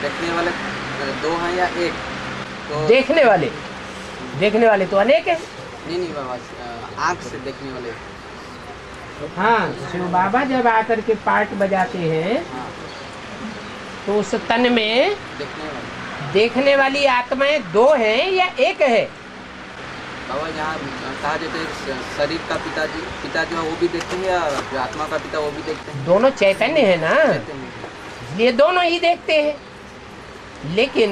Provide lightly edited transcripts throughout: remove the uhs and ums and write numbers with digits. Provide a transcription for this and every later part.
देखने वाले दो हैं या एक? तो देखने वाले तो अनेक है। नहीं बाबा, आँख से देखने वाले। हाँ, शिव बाबा जब आकर के पार्ट बजाते हैं हाँ, तो उस तन में देखने वाली आत्माएं दो हैं या एक है? बाबा यहाँ कहा जाता है शरीर का पिता जो है वो भी देखते हैं, या जो आत्मा का पिता वो भी देखते हैं। दोनों चैतन्य है ना, चैतन्य। इसलिए दोनों ही देखते हैं। लेकिन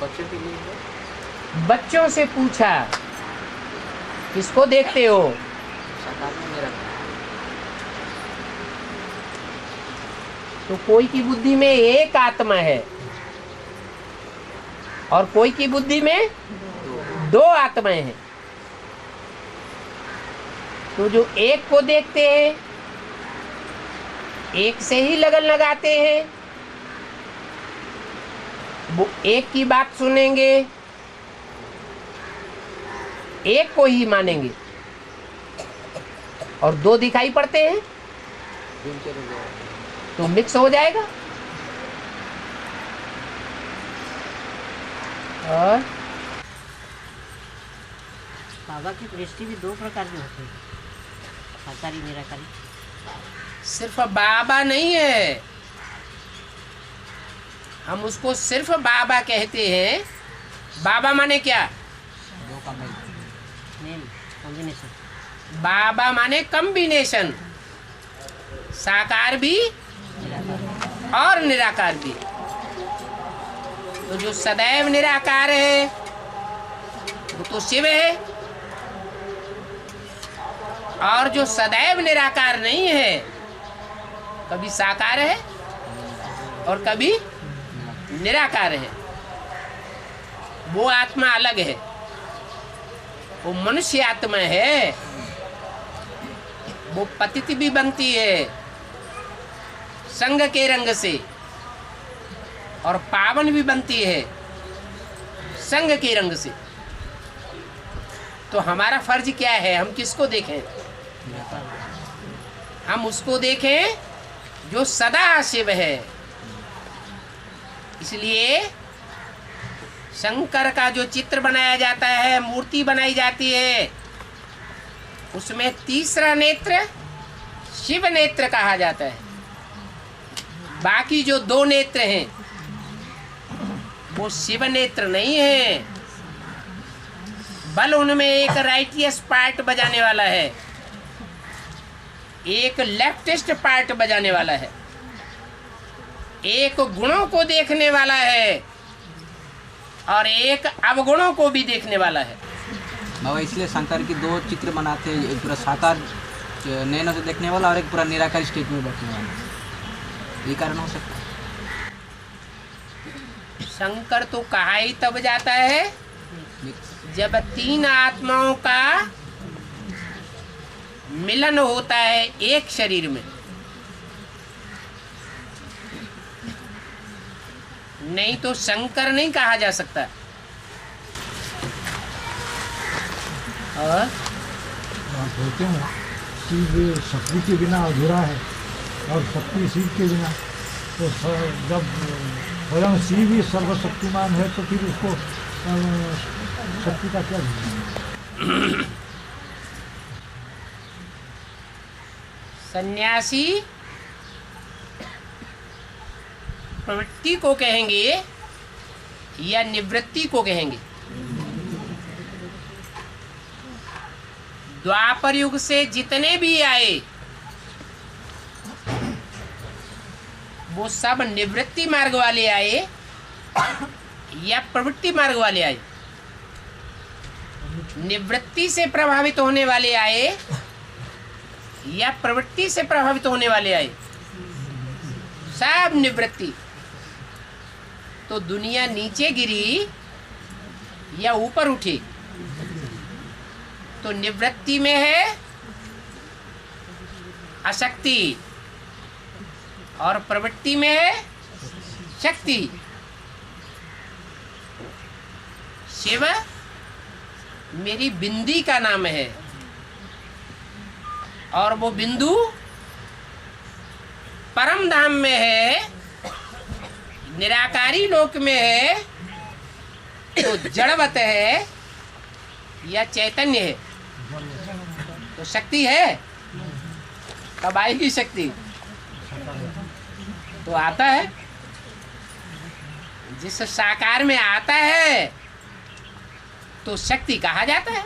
बच्चों के लिए है? बच्चों से पूछा किसको देखते हो? साकार में मेरा। तो कोई की बुद्धि में एक आत्मा है और कोई की बुद्धि में दो आत्माएं हैं। तो जो एक को देखते हैं, एक से ही लगन लगाते हैं, वो एक की बात सुनेंगे, एक को ही मानेंगे। और दो दिखाई पड़ते हैं तो मिक्स हो जाएगा। और बाबा की दृष्टि भी दो प्रकार की होती है, साकारी निराकारी। सिर्फ बाबा नहीं है, हम उसको सिर्फ बाबा कहते हैं। बाबा माने क्या? दो का मेल। Mail combination. बाबा माने कॉम्बिनेशन, साकार भी और निराकार भी। तो जो सदैव निराकार है वो तो शिव है, और जो सदैव निराकार नहीं है, कभी साकार है और कभी निराकार है, वो आत्मा अलग है। वो मनुष्य आत्मा है, वो पतित भी बनती है संग के रंग से, और पावन भी बनती है संग के रंग से। तो हमारा फर्ज क्या है? हम किसको देखें? हम उसको देखें जो सदा शिव है। इसलिए शंकर का जो चित्र बनाया जाता है, मूर्ति बनाई जाती है, उसमें तीसरा नेत्र शिव नेत्र कहा जाता है। बाकी जो दो नेत्र हैं वो शिव नेत्र नहीं है, बल उनमें एक राइटियस पार्ट बजाने वाला है, एक लेफ्टिस्ट पार्ट बजाने वाला है, एक गुणों को देखने वाला है और एक अवगुणों को भी देखने वाला है। बाबा इसलिए शंकर की दो चित्र बनाते हैं, एक पूरा साकार नैनों से देखने वाला और एक पूरा निराकार स्टेज में बैठने वाला। ये कारण हो सकता है। शंकर तो कहा ही तब जाता है जब तीन आत्माओं का मिलन होता है एक शरीर में, नहीं तो शंकर नहीं कहा जा सकता। और आप बोलते हैं शिव शक्ति के बिना अधूरा है और शक्ति शिव के बिना, तो जब स्वयं शिव ही सर्वशक्तिमान है तो फिर उसको शक्ति का क्या है? सन्यासी प्रवृत्ति को कहेंगे या निवृत्ति को कहेंगे? द्वापर युग से जितने भी आए वो सब निवृत्ति मार्ग वाले आए या प्रवृत्ति मार्ग वाले आए? निवृत्ति से प्रभावित होने वाले आए या प्रवृत्ति से प्रभावित होने वाले आए? सब निवृत्ति। तो दुनिया नीचे गिरी या ऊपर उठी? तो निवृत्ति में है अशक्ति और प्रवृत्ति में है शक्ति। शिव मेरी बिंदी का नाम है और वो बिंदु परम धाम में है, निराकारी लोक में है तो जड़वत है या चैतन्य है? तो शक्ति है। कब आएगी शक्ति? तो आता है। जिस साकार में आता है तो शक्ति कहा जाता है।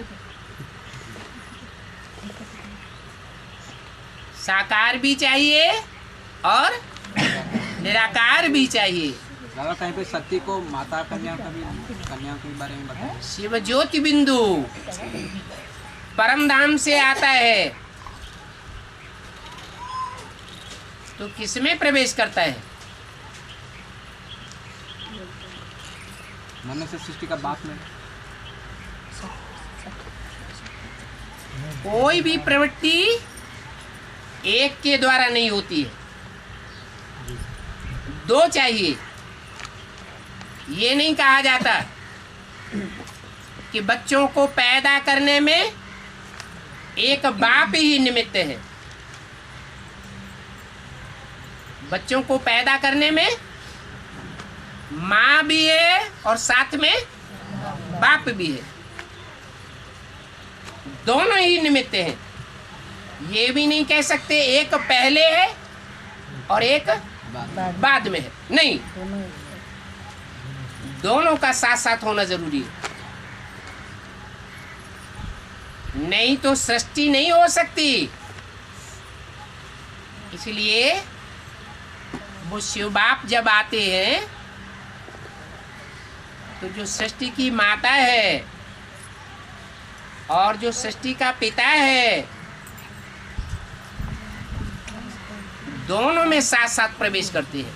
साकार भी चाहिए और निराकार भी चाहिए। दादा कहीं पे शक्ति को माता कन्या के बारे में बताया। शिव ज्योति बिंदु परम धाम से आता है तो किसमें प्रवेश करता है? मनुष्य सृष्टि का बाप में। कोई भी प्रवृत्ति एक के द्वारा नहीं होती है, दो चाहिए। ये नहीं कहा जाता कि बच्चों को पैदा करने में एक बाप ही निमित्त है। बच्चों को पैदा करने में माँ भी है और साथ में बाप भी है, दोनों ही निमित्त हैं। ये भी नहीं कह सकते एक पहले है और एक बाद में है, नहीं, दोनों का साथ साथ होना जरूरी है। नहीं तो सृष्टि नहीं हो सकती। इसलिए वो शिव बाप जब आते हैं तो जो सृष्टि की माता है और जो सृष्टि का पिता है, दोनों में साथ साथ प्रवेश करते हैं।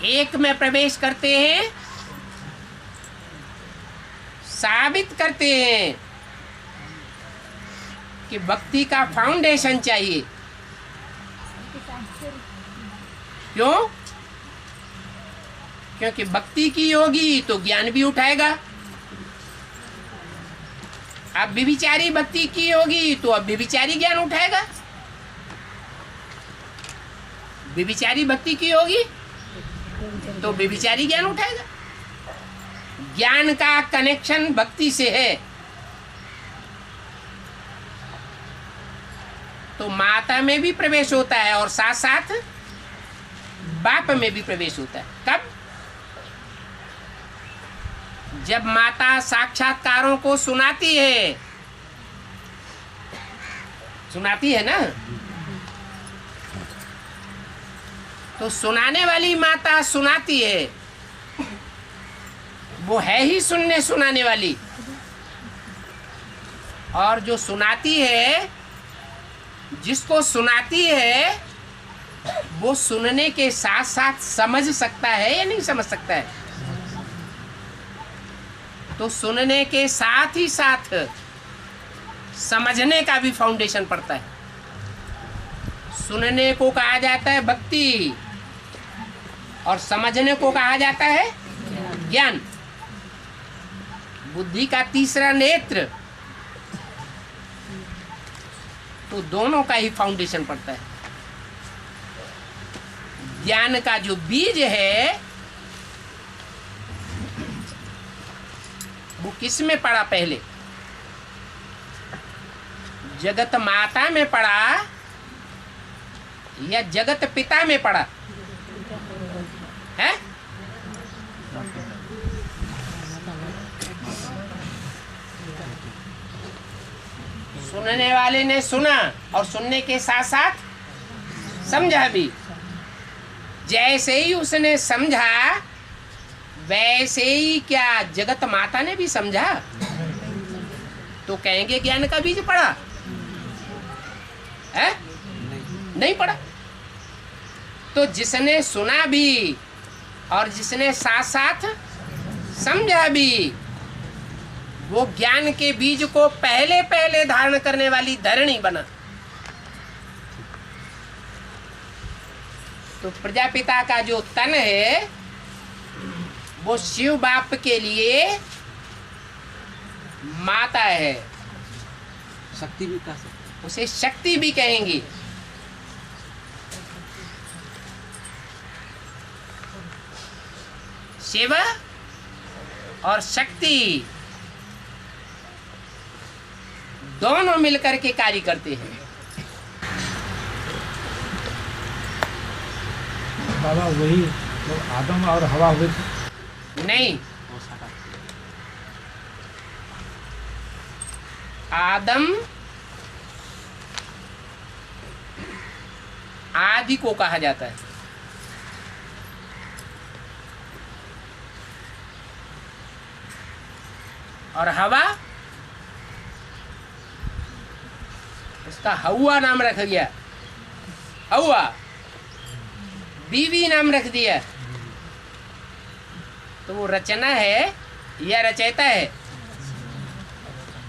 एक में प्रवेश करते हैं, साबित करते हैं कि भक्ति का फाउंडेशन चाहिए। क्यों? क्योंकि भक्ति की होगी तो ज्ञान भी उठाएगा। अब व्यभिचारी भक्ति की होगी तो अब व्यभिचारी ज्ञान उठाएगा। व्यभिचारी भक्ति की होगी तो व्यभिचारी ज्ञान उठाएगा। ज्ञान का कनेक्शन भक्ति से है तो माता में भी प्रवेश होता है और साथ साथ बाप में भी प्रवेश होता है। कब? जब माता साक्षात्कारों को सुनाती है ना, तो सुनाने वाली माता सुनाती है, वो है ही सुनने सुनाने वाली। और जो सुनाती है, जिसको सुनाती है, वो सुनने के साथ साथ समझ सकता है या नहीं समझ सकता है? तो सुनने के साथ ही साथ समझने का भी फाउंडेशन पड़ता है। सुनने को कहा जाता है भक्ति और समझने को कहा जाता है ज्ञान। बुद्धि का तीसरा नेत्र, तो दोनों का ही फाउंडेशन पड़ता है। ज्ञान का जो बीज है वो किस में पड़ा? पहले जगत माता में पड़ा या जगत पिता में पड़ा है? सुनने वाले ने सुना और सुनने के साथ साथ समझा भी। जैसे ही उसने समझा वैसे ही क्या जगत माता ने भी समझा? तो कहेंगे ज्ञान का बीज पड़ा है? नहीं पड़ा। तो जिसने सुना भी और जिसने साथ साथ समझा भी, वो ज्ञान के बीज को पहले पहले धारण करने वाली धरणी बना। तो प्रजापिता का जो तन है वो शिव बाप के लिए माता है। शक्ति भी कह सकते। उसे शक्ति भी कहेंगे। शिव और शक्ति दोनों मिलकर के कार्य करते हैं। बाबा वही तो आदम और हवा हुए थे। नहीं, वो साकार। आदम आदि को कहा जाता है, और हवा उसका हवा नाम रख गया, हवा बीवी नाम रख दिया। तो वो रचना है या रचयिता है?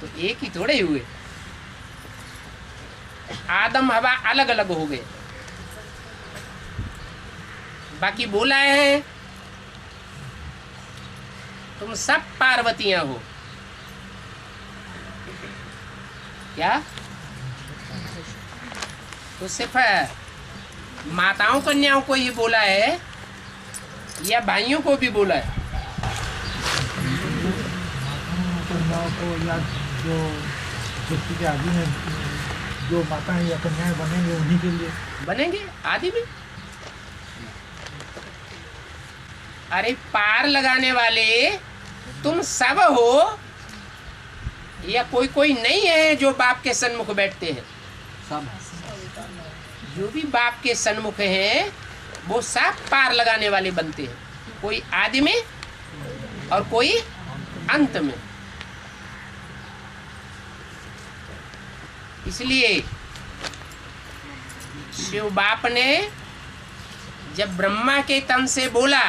तो एक ही थोड़े हुए, आदम हवा अलग अलग हो गए। बाकी बोला है तुम सब पार्वतियां हो। क्या? तो सिर्फ माताओं कन्याओं को ही बोला है या भाइयों को भी बोला है? कन्याओं को या जो सृष्टि के आदि में जो माताएं या कन्याएं बनेंगे उन्हीं के लिए बनेंगे आदि में। अरे पार लगाने वाले तुम सब हो, या कोई कोई नहीं है जो बाप के सन्मुख बैठते हैं? सब जो भी बाप के सन्मुख हैं वो सब पार लगाने वाले बनते हैं, कोई आदि में और कोई अंत में। इसलिए शिव बाप ने जब ब्रह्मा के तन से बोला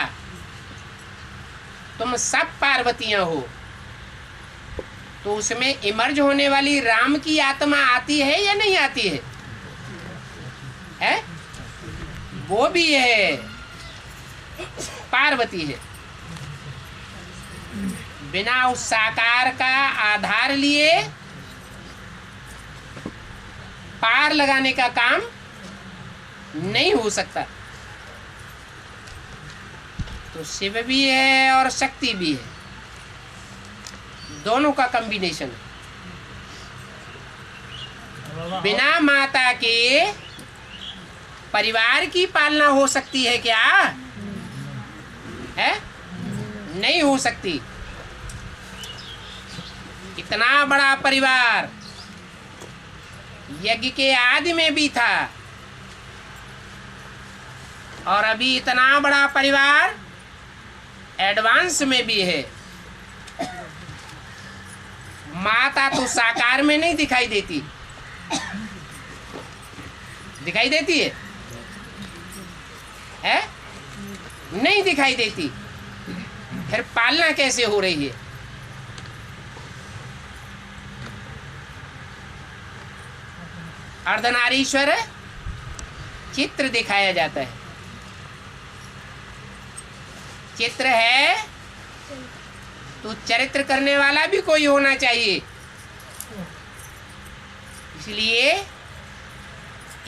तुम सब पार्वतियां हो, तो उसमें इमर्ज होने वाली राम की आत्मा आती है या नहीं आती है? है? वो भी है, पार्वती है। बिना उस साकार का आधार लिए पार लगाने का काम नहीं हो सकता। तो शिव भी है और शक्ति भी है, दोनों का कॉम्बिनेशन है। बिना माता के परिवार की पालना हो सकती है क्या? है? नहीं हो सकती। इतना बड़ा परिवार यज्ञ के आदि में भी था, और अभी इतना बड़ा परिवार एडवांस में भी है। माता तो साकार में नहीं दिखाई देती, दिखाई देती है? नहीं दिखाई देती। फिर पालना कैसे हो रही है? अर्धनारीश्वर चित्र दिखाया जाता है। चित्र है तो चरित्र करने वाला भी कोई होना चाहिए। इसलिए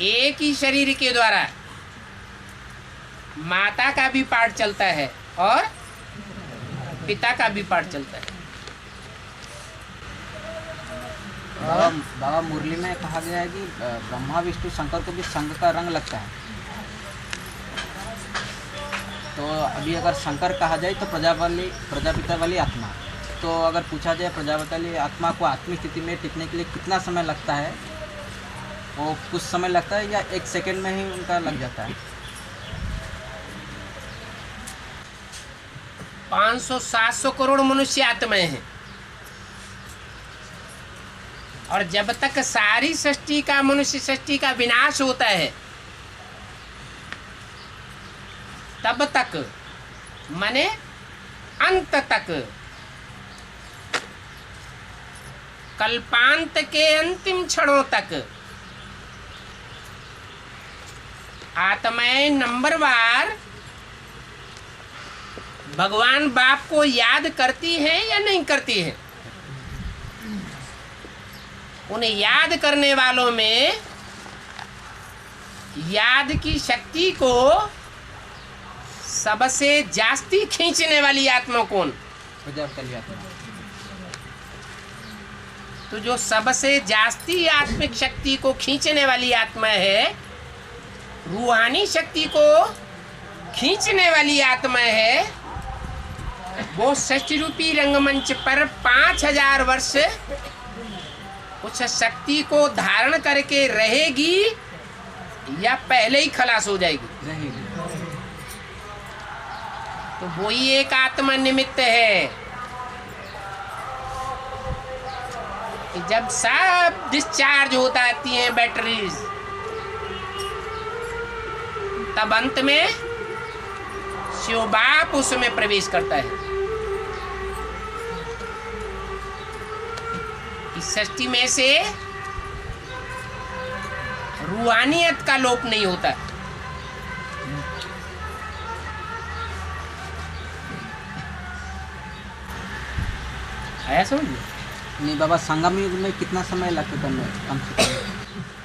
एक ही शरीर के द्वारा माता का भी पाठ चलता है और पिता का भी पाठ चलता है। बाबा मुरली में कहा गया है कि ब्रह्मा विष्णु शंकर को भी संघ का रंग लगता है। तो अभी अगर शंकर कहा जाए तो प्रजापिता वाली आत्मा, तो अगर पूछा जाए प्रजापिता वाली आत्मा को आत्मिक स्थिति में टिकने के लिए कितना समय लगता है? वो कुछ समय लगता है या एक सेकंड में ही उनका लग जाता है? 500-700 करोड़ मनुष्य आत्माएं हैं, और जब तक सारी सृष्टि का, मनुष्य सृष्टि का विनाश होता है तब तक, माने अंत तक, कल्पांत के अंतिम क्षणों तक आत्माएं नंबरवार भगवान बाप को याद करती हैं या नहीं करती हैं? उन्हें याद करने वालों में याद की शक्ति को सबसे जास्ती खींचने वाली आत्मा कौन? प्रजापति आत्मा। तो जो सबसे जास्ती आत्मिक शक्ति को खींचने वाली आत्मा है, रूहानी शक्ति को खींचने वाली आत्मा है, वो सृष्टि रूपी रंगमंच पर 5000 वर्ष उस शक्ति को धारण करके रहेगी या पहले ही खलास हो जाएगी? रहेगी। तो वो ही एक आत्मा निमित्त है कि जब सब डिस्चार्ज होता आती हैं बैटरीज, तब अंत में शिव बाप उसमें प्रवेश करता है। इस सृष्टि में से रूहानियत का लोप नहीं होता। आया समझ में? नहीं बाबा, संगम युग में कितना समय लगता था कम से कम?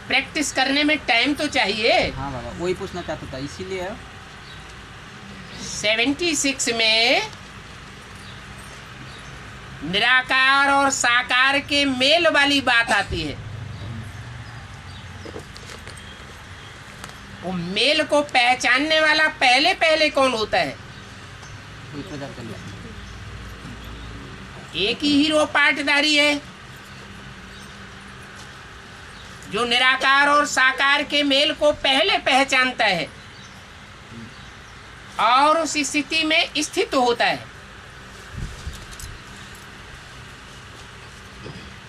प्रैक्टिस करने में टाइम तो चाहिए। हाँ बाबा, वही पूछना चाहता था, इसीलिए 76 में निराकार और साकार के मेल वाली बात आती है। वो मेल को पहचानने वाला पहले पहले कौन होता है? वही प्रजापति आत्मा। एक ही हीरो पार्टदारी है जो निराकार और साकार के मेल को पहले पहचानता है और उस स्थिति में स्थित होता है।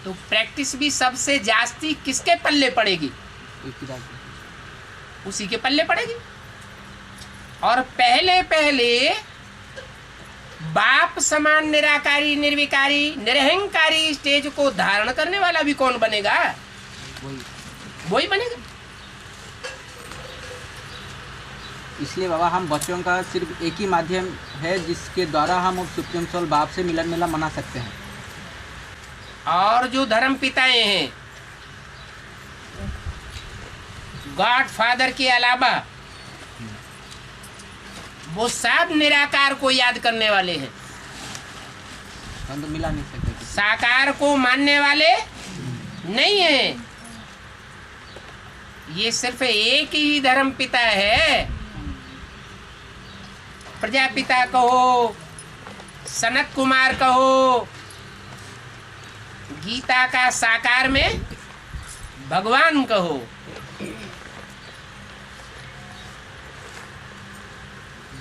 तो प्रैक्टिस भी सबसे जास्ती किसके पल्ले पड़ेगी? वही प्रजापति। उसी के पल्ले पड़ेगी। और पहले पहले बाप समान निराकारी, निर्विकारी, निरहंकारी स्टेज को धारण करने वाला भी कौन बनेगा? वही बनेगा। इसलिए बाबा, हम बच्चों का सिर्फ एक ही माध्यम है जिसके द्वारा हम उस सुप्रीम सोल बाप से मिलन मेला मना सकते हैं। और जो धर्म पिताएं हैं, गॉड फादर के अलावा वो सब निराकार को याद करने वाले हैं। हम तो मिला नहीं सकते। साकार को मानने वाले नहीं हैं। ये सिर्फ एक ही धर्म पिता है। प्रजापिता कहो, सनत कुमार कहो, गीता का साकार में भगवान कहो,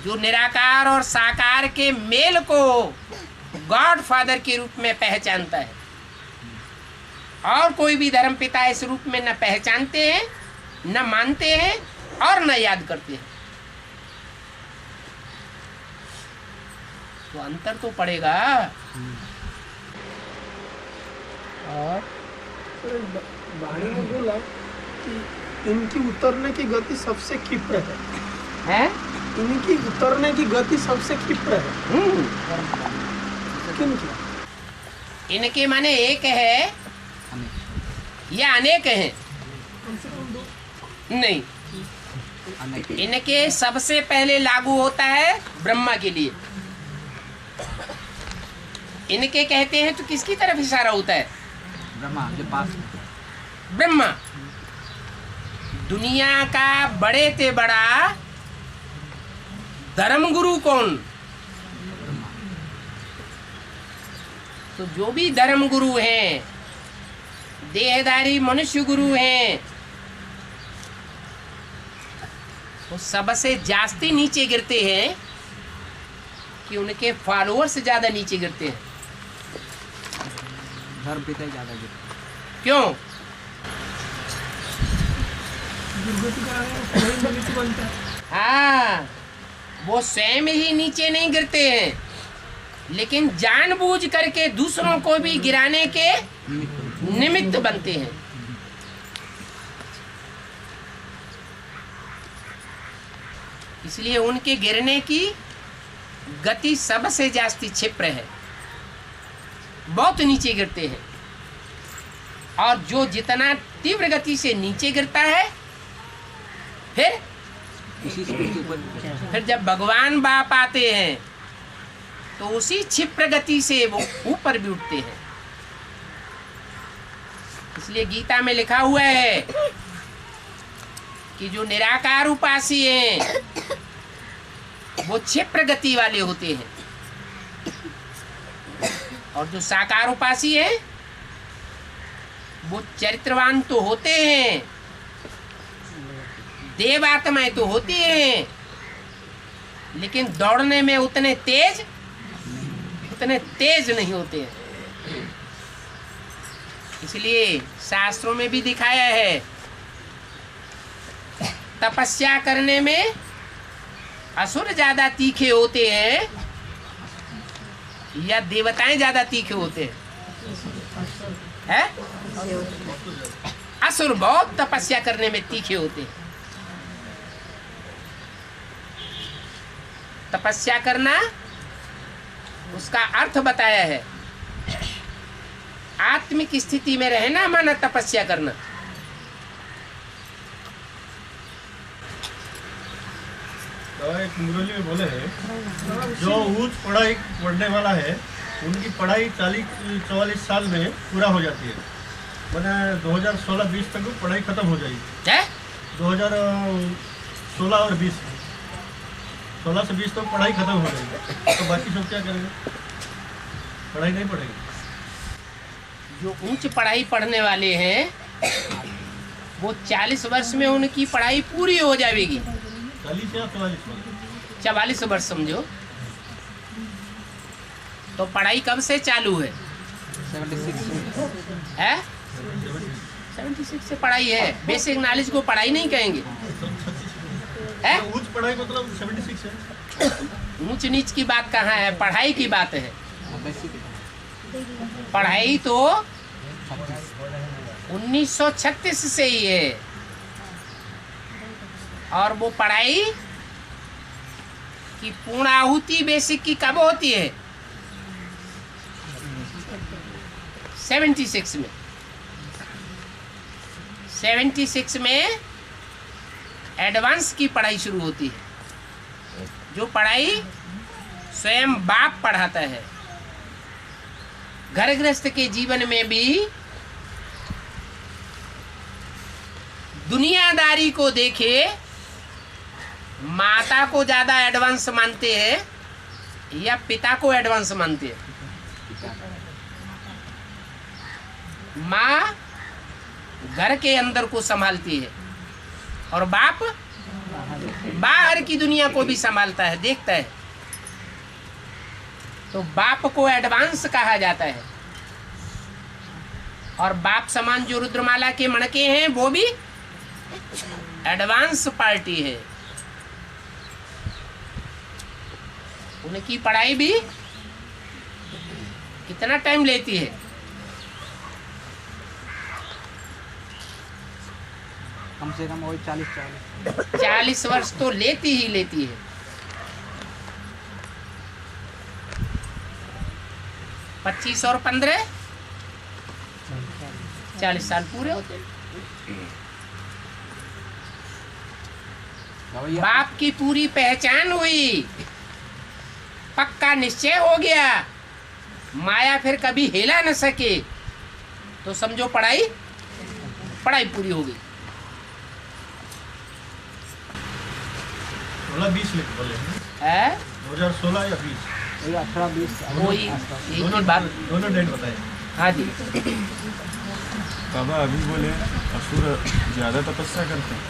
जो निराकार और साकार के मेल को गॉड फादर के रूप में पहचानता है। और कोई भी धर्म पिता इस रूप में न पहचानते हैं, न मानते हैं और न याद करते हैं। तो अंतर तो पड़ेगा। और वाणी ने बोला कि इनकी उतरने की गति सबसे क्षिप्र है। इनकी उतरने की गति सबसे क्षिप्र है। किनकी? इनके माने एक है या अनेक हैं? नहीं, इनके सबसे पहले लागू होता है ब्रह्मा के लिए। इनके कहते हैं तो किसकी तरफ इशारा होता है? ब्रह्मा के पास। ब्रह्मा दुनिया का बड़े से बड़ा धर्मगुरु कौन? तो जो भी धर्मगुरु हैं, देहधारी मनुष्य गुरु हैं, वो सबसे जास्ती नीचे गिरते हैं कि उनके फॉलोअर्स ज्यादा नीचे गिरते हैं। धर्म पिता ही ज़्यादा गिरते। क्यों? दुर्गति का वही निमित्त बनता है। हाँ, वो स्वयं ही नीचे नहीं गिरते हैं, लेकिन जानबूझ करके दूसरों को भी गिराने के निमित्त बनते हैं। इसलिए उनके गिरने की गति सबसे जास्ती क्षिप्र है, बहुत नीचे गिरते हैं। और जो जितना तीव्र गति से नीचे गिरता है, फिर उसी स्पीड के ऊपर। फिर जब भगवान बाप आते हैं तो उसी क्षिप्र गति से वो ऊपर भी उठते हैं। इसलिए गीता में लिखा हुआ है कि जो निराकार उपासी हैं वो क्षिप्र गति वाले होते हैं, और जो साकार उपासी है वो चरित्रवान तो होते हैं, देव आत्माएं तो होती हैं, लेकिन दौड़ने में उतने तेज नहीं होते हैं। इसलिए शास्त्रों में भी दिखाया है, तपस्या करने में असुर ज्यादा तीखे होते हैं या देवताएं ज्यादा तीखे होते हैं? असुर बहुत तपस्या करने में तीखे होते हैं। तपस्या करना उसका अर्थ बताया है, आत्मिक स्थिति में रहना माना तपस्या करना। तो एक मुरली में बोले हैं जो उच्च पढ़ाई पढ़ने वाला है उनकी पढ़ाई 40-44 साल में पूरा हो जाती है। मैंने 2016-20 तक पढ़ाई खत्म हो जाएगी। क्या? 2016 और 20, 16 से 20 तक पढ़ाई खत्म हो जाएगी। तो बाकी सब क्या करेंगे? पढ़ाई नहीं पढ़ेंगे। जो उच्च पढ़ाई पढ़ने वाले हैं वो 40 वर्ष में उनकी पढ़ाई पूरी हो जाएगी। 40 या 44 वर्ष समझो। तो पढ़ाई कब से चालू है? 76 से पढ़ाई है। बेसिक नॉलेज को पढ़ाई नहीं कहेंगे। है? उच्च पढ़ाई मतलब 76 है। ऊंच नीच की बात कहाँ है, पढ़ाई की बात है। पढ़ाई तो 1936 से ही है, और वो पढ़ाई की पूर्णाहुति बेसिक की कब होती है? 76 में। 76 में एडवांस की पढ़ाई शुरू होती है, जो पढ़ाई स्वयं बाप पढ़ाता है। घर गृहस्थ के जीवन में भी दुनियादारी को देखे माता को ज्यादा एडवांस मानते हैं या पिता को एडवांस मानते हैं? माँ घर के अंदर को संभालती है और बाप बाहर की दुनिया को भी संभालता है, देखता है। तो बाप को एडवांस कहा जाता है, और बाप समान जो रुद्रमाला के मणके हैं वो भी एडवांस पार्टी है। उनकी पढ़ाई भी कितना टाइम लेती है? कम से कम वही 40 वर्ष तो लेती ही लेती है। 25 और 15 40 साल पूरे होते हैं। बाप की पूरी पहचान हुई, पक्का निश्चय हो गया, माया फिर कभी हिला न सके, तो समझो पढ़ाई पूरी हो गई। 16-20 लिख बोले है 2016 या 20, वही 18-20 वही एक ही बात। दोनों डेट बताए। हाँ जी। बाबा अभी बोले असुर ज्यादा तपस्या करते हैं।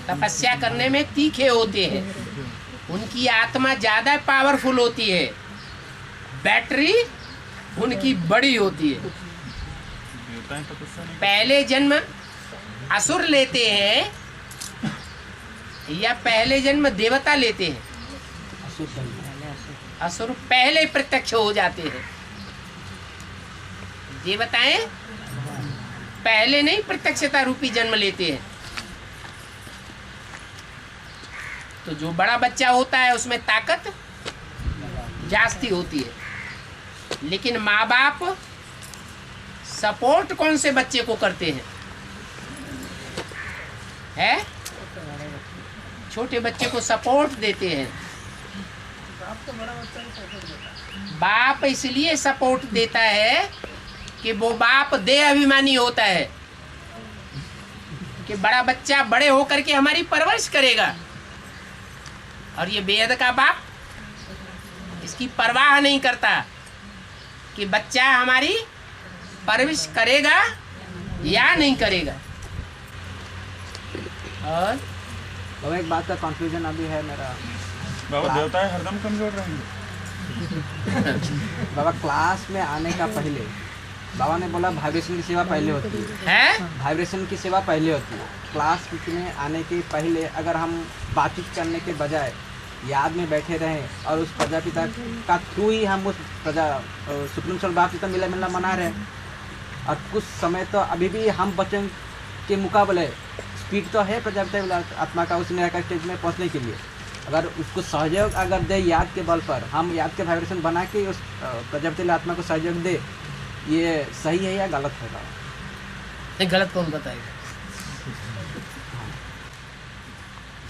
तपस्या करने में तीखे होते हैं, उनकी आत्मा ज्यादा पावरफुल होती है, बैटरी उनकी बड़ी होती है। देवताएं तपस्या नहीं पहले जन्म असुर लेते हैं या पहले जन्म देवता लेते हैं? असुर पहले प्रत्यक्ष हो जाते हैं, देवताएं पहले नहीं प्रत्यक्षता रूपी जन्म लेते हैं। तो जो बड़ा बच्चा होता है उसमें ताकत जास्ती होती है, लेकिन माँ बाप सपोर्ट कौन से बच्चे को करते हैं? छोटे बच्चे को सपोर्ट देते हैं। बाप इसलिए सपोर्ट देता है कि वो बाप दे अभिमानी होता है कि बड़ा बच्चा बड़े होकर के हमारी परवरिश करेगा, और ये बेहद का बाप इसकी परवाह नहीं करता कि बच्चा हमारी परवरिश करेगा या नहीं करेगा। और बाबा एक बात का कंफ्यूजन अभी है मेरा। बाबा देवता हरदम कमजोर रहेंगे। बाबा क्लास में आने का पहले बाबा ने बोला वाइब्रेशन की सेवा पहले होती है, वाइब्रेशन की सेवा पहले होती है। क्लास में आने के पहले अगर हम बातचीत करने के बजाय याद में बैठे रहें और उस प्रजापिता का थ्रू ही हम उस सुप्रीम सोल बाप से मिला मिलना मना रहे हैं, और कुछ समय तो अभी भी हम बच्चों के मुकाबले स्पीड तो है प्रजापिता आत्मा का उस निराकार स्टेज में पहुंचने के लिए। अगर उसको सहयोग अगर दे याद के बल पर, हम याद के वाइब्रेशन बना के उस प्रजापिता आत्मा को सहयोग दे, ये सही है या गलत है? नहीं, गलत कौन बताएगा?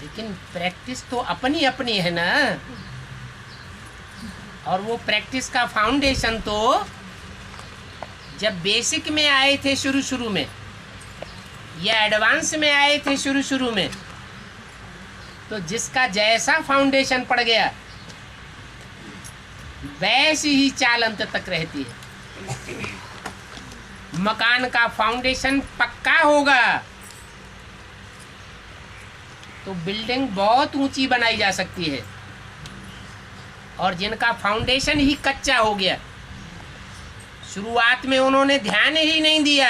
लेकिन प्रैक्टिस तो अपनी अपनी है ना, और वो प्रैक्टिस का फाउंडेशन तो जब बेसिक में आए थे शुरू में या एडवांस में आए थे शुरू में, तो जिसका जैसा फाउंडेशन पड़ गया वैसी ही चाल अंत तक रहती है। मकान का फाउंडेशन पक्का होगा तो बिल्डिंग बहुत ऊंची बनाई जा सकती है, और जिनका फाउंडेशन ही कच्चा हो गया, शुरुआत में उन्होंने ध्यान ही नहीं दिया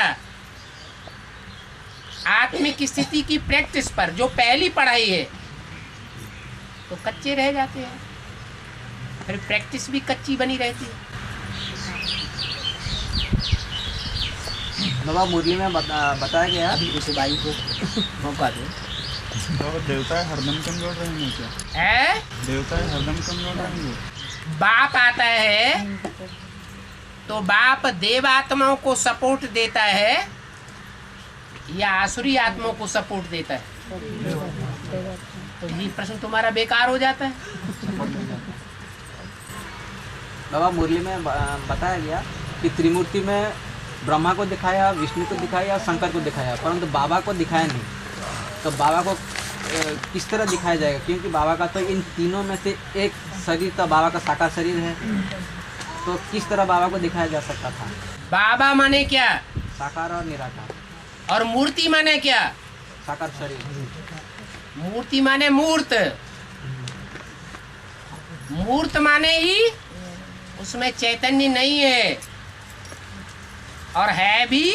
आत्मिक स्थिति की प्रैक्टिस पर, जो पहली पढ़ाई है, तो कच्चे रह जाते हैं, फिर प्रैक्टिस भी कच्ची बनी रहती है। बाबा मुरली में बताया गया उस भाई को मौका दो। बाबा देवता हरदम कमजोर रहेंगे क्या? है देवता हरदम कमजोर रहेंगे। बाप आता है तो बाप देव आत्माओं को सपोर्ट देता है या आसुरी आत्माओं को सपोर्ट देता है? तो ये प्रश्न तुम्हारा बेकार हो जाता है। बाबा मुरली में बताया गया कि त्रिमूर्ति में ब्रह्मा को दिखाया, विष्णु को दिखाया और शंकर को दिखाया, परंतु बाबा को दिखाया नहीं। तो बाबा को किस तरह दिखाया जाएगा? क्योंकि बाबा का तो इन तीनों में से एक शरीर तो बाबा का साकार शरीर है, तो किस तरह बाबा को दिखाया जा सकता था? बाबा माने क्या? साकार और निराकार। और मूर्ति माने क्या? साकार शरीर। मूर्ति माने मूर्त, मूर्त माने ही उसमें चैतन्य नहीं है, और है भी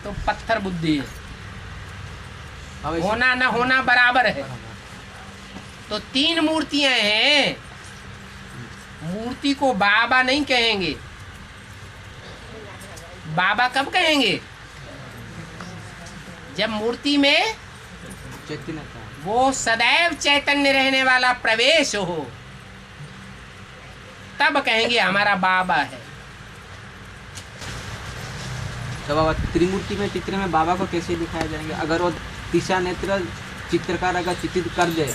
तो पत्थर बुद्धि है, होना ना होना बराबर है। तो तीन मूर्तियां हैं, मूर्ति को बाबा नहीं कहेंगे। बाबा कब कहेंगे? जब मूर्ति में चैतन्य वो सदैव चैतन्य रहने वाला प्रवेश हो, तब कहेंगे हमारा बाबा है। तो बाबा त्रिमूर्ति में चित्र में बाबा को कैसे दिखाया जाएंगे? अगर वो तीसरा नेत्र चित्रकार अगर चित्रित कर दे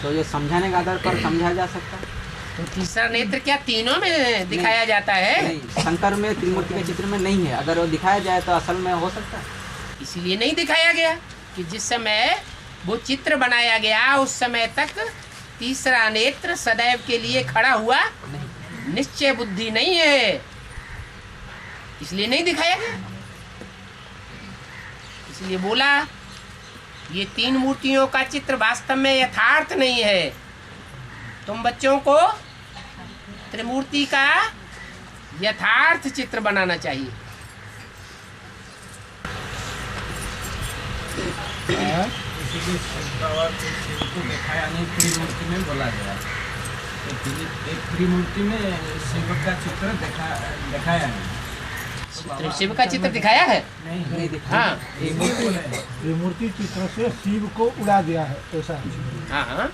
तो ये समझाने के आधार पर समझा जा सकता है। तो तीसरा नेत्र क्या तीनों में दिखाया जाता है? नहीं, शंकर में त्रिमूर्ति के चित्र में नहीं है। अगर वो दिखाया जाए तो असल में हो सकता है। इसलिए नहीं दिखाया गया कि जिस समय वो चित्र बनाया गया उस समय तक तीसरा नेत्र सदैव के लिए खड़ा हुआ निश्चय बुद्धि नहीं है, इसलिए नहीं दिखाया गया। इसलिए बोला ये तीन मूर्तियों का चित्र वास्तव में यथार्थ नहीं है। तुम बच्चों को त्रिमूर्ति का यथार्थ चित्र बनाना चाहिए। इसीलिए दिखाया नहीं, त्रिमूर्ति में बोला गया। तो एक त्रिमूर्ति में शिव का चित्र दिखाया नहीं। शिव का चित्र दिखाया है? नहीं दिखाया। हाँ त्रिमूर्ति चित्र से शिव को उड़ा दिया है, ऐसा हाँ।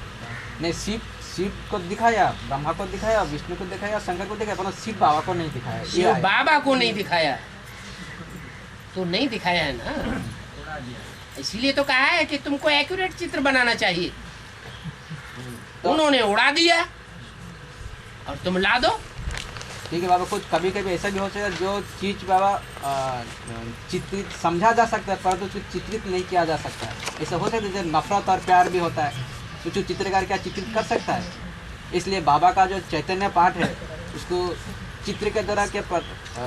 नहीं, शिव को दिखाया, ब्रह्मा को दिखाया, विष्णु को दिखाया, शंकर को दिखाया, पर शिव बाबा को नहीं दिखाया। शिव बाबा को नहीं दिखाया तो नहीं दिखाया है ना, इसीलिए तो कहा है कि तुमको एक्यूरेट चित्र बनाना चाहिए। उन्होंने उड़ा दिया और तुम ला दो। ठीक है बाबा, कुछ कभी कभी ऐसा भी हो सकता है जो चीज़ बाबा चित्रित समझा जा सकता है परंतु उसको चित्रित नहीं किया जा सकता है। ऐसा हो सकता है जैसे नफरत और प्यार भी होता है, तो जो चित्रकार क्या चित्रित कर सकता है। इसलिए बाबा का जो चैतन्य पाठ है उसको चित्र के द्वारा क्या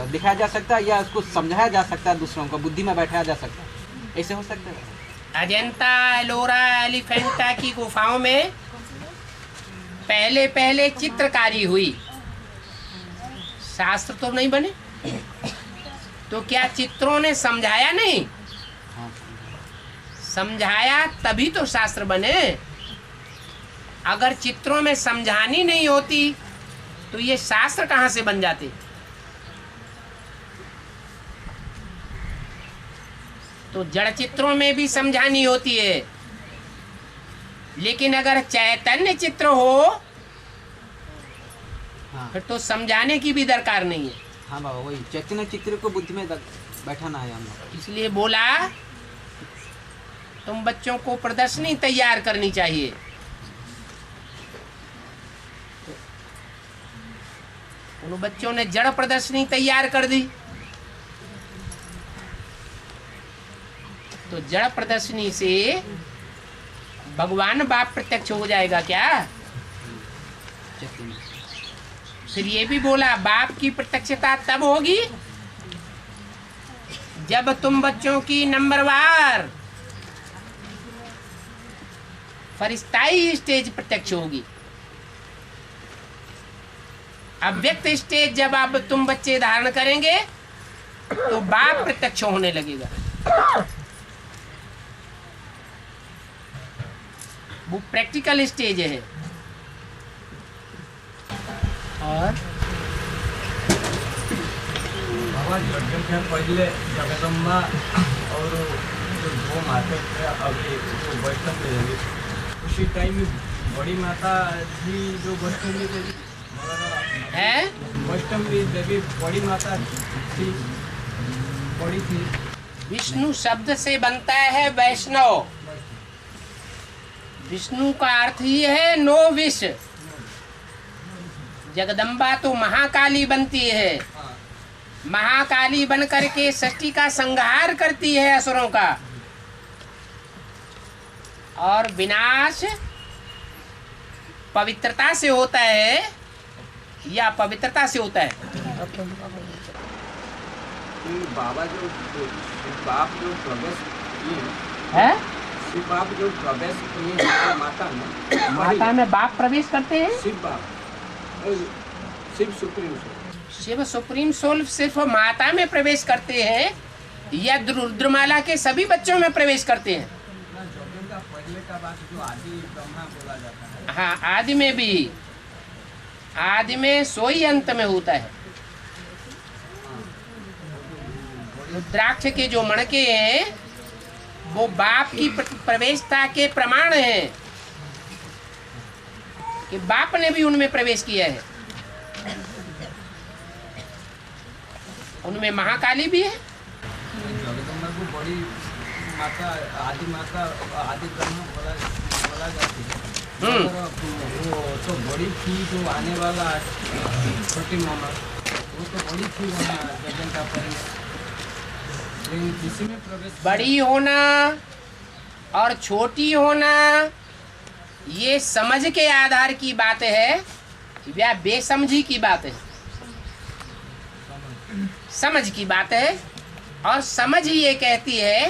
दिखाया जा सकता है या उसको समझाया जा सकता है, दूसरों को बुद्धि में बैठाया जा सकता है, ऐसे हो सकता है। अजंता एलोरा एलिफेंटा की गुफाओं में पहले चित्रकारी हुई, शास्त्र तो नहीं बने। तो क्या चित्रों ने समझाया नहीं? समझाया तभी तो शास्त्र बने। अगर चित्रों में समझानी नहीं होती तो ये शास्त्र कहाँ से बन जाते? तो जड़ चित्रों में भी समझानी होती है, लेकिन अगर चैतन्य चित्र हो फिर तो समझाने की भी दरकार नहीं है। हाँ बाबा, वही चैतन्य चित्र को बुद्धि में बैठाना है हम लोग। इसलिए बोला तुम बच्चों को प्रदर्शनी तैयार करनी चाहिए। उन बच्चों ने जड़ प्रदर्शनी तैयार कर दी, तो जड़ प्रदर्शनी से भगवान बाप प्रत्यक्ष हो जाएगा क्या? फिर ये भी बोला बाप की प्रत्यक्षता तब होगी जब तुम बच्चों की नंबरवार फरिश्ताई स्टेज प्रत्यक्ष होगी। अव्यक्त स्टेज जब आप तुम बच्चे धारण करेंगे तो बाप प्रत्यक्ष होने लगेगा। वो प्रैक्टिकल स्टेज है। और बाबा लग्न के पहले जगदम्बा और जो दो माता थे अभी जो वैष्णव थे, उसी टाइम में बड़ी माता थी जो वैष्णवी देवी है, वैष्णवी देवी बड़ी माता थी, बड़ी थी। विष्णु शब्द से बनता है वैष्णव। विष्णु का अर्थ ही है नो विष। जगदम्बा तो महाकाली बनती है, महाकाली बन करके सृष्टि का संहार करती है असुरों का, और विनाश पवित्रता से होता है या पवित्रता से होता है? बाबा जो बाप जो प्रवेश किए है? शिव बाप जो प्रवेश किए माता में, माता में बाप प्रवेश करते हैं। शिव बाप Shiv supreme soul, Shiv supreme soul सिर्फ माता में प्रवेश करते हैं या रुद्रमाला के सभी बच्चों में प्रवेश करते हैं? पहले का बात जो आदि ब्रह्मा बोला जाता है। हाँ, आदि में भी, आदि में सोई अंत में होता है। रुद्राक्ष के जो मणके हैं वो बाप की प्रवेशता के प्रमाण हैं कि बाप ने भी उनमें प्रवेश किया है। उनमें महाकाली भी है। जगदम्बा को बड़ी माता आदि ब्रह्मा बोला जाती है। वो तो बड़ी थी जो आने वाला छोटी मामा, वो तो बड़ी थी वहाँ जगन का पहले, लेकिन किसी में प्रवेश। बड़ी होना और छोटी होना ये समझ के आधार की बात है या बेसमझी की बात है? समझ की बात है। और समझ ये कहती है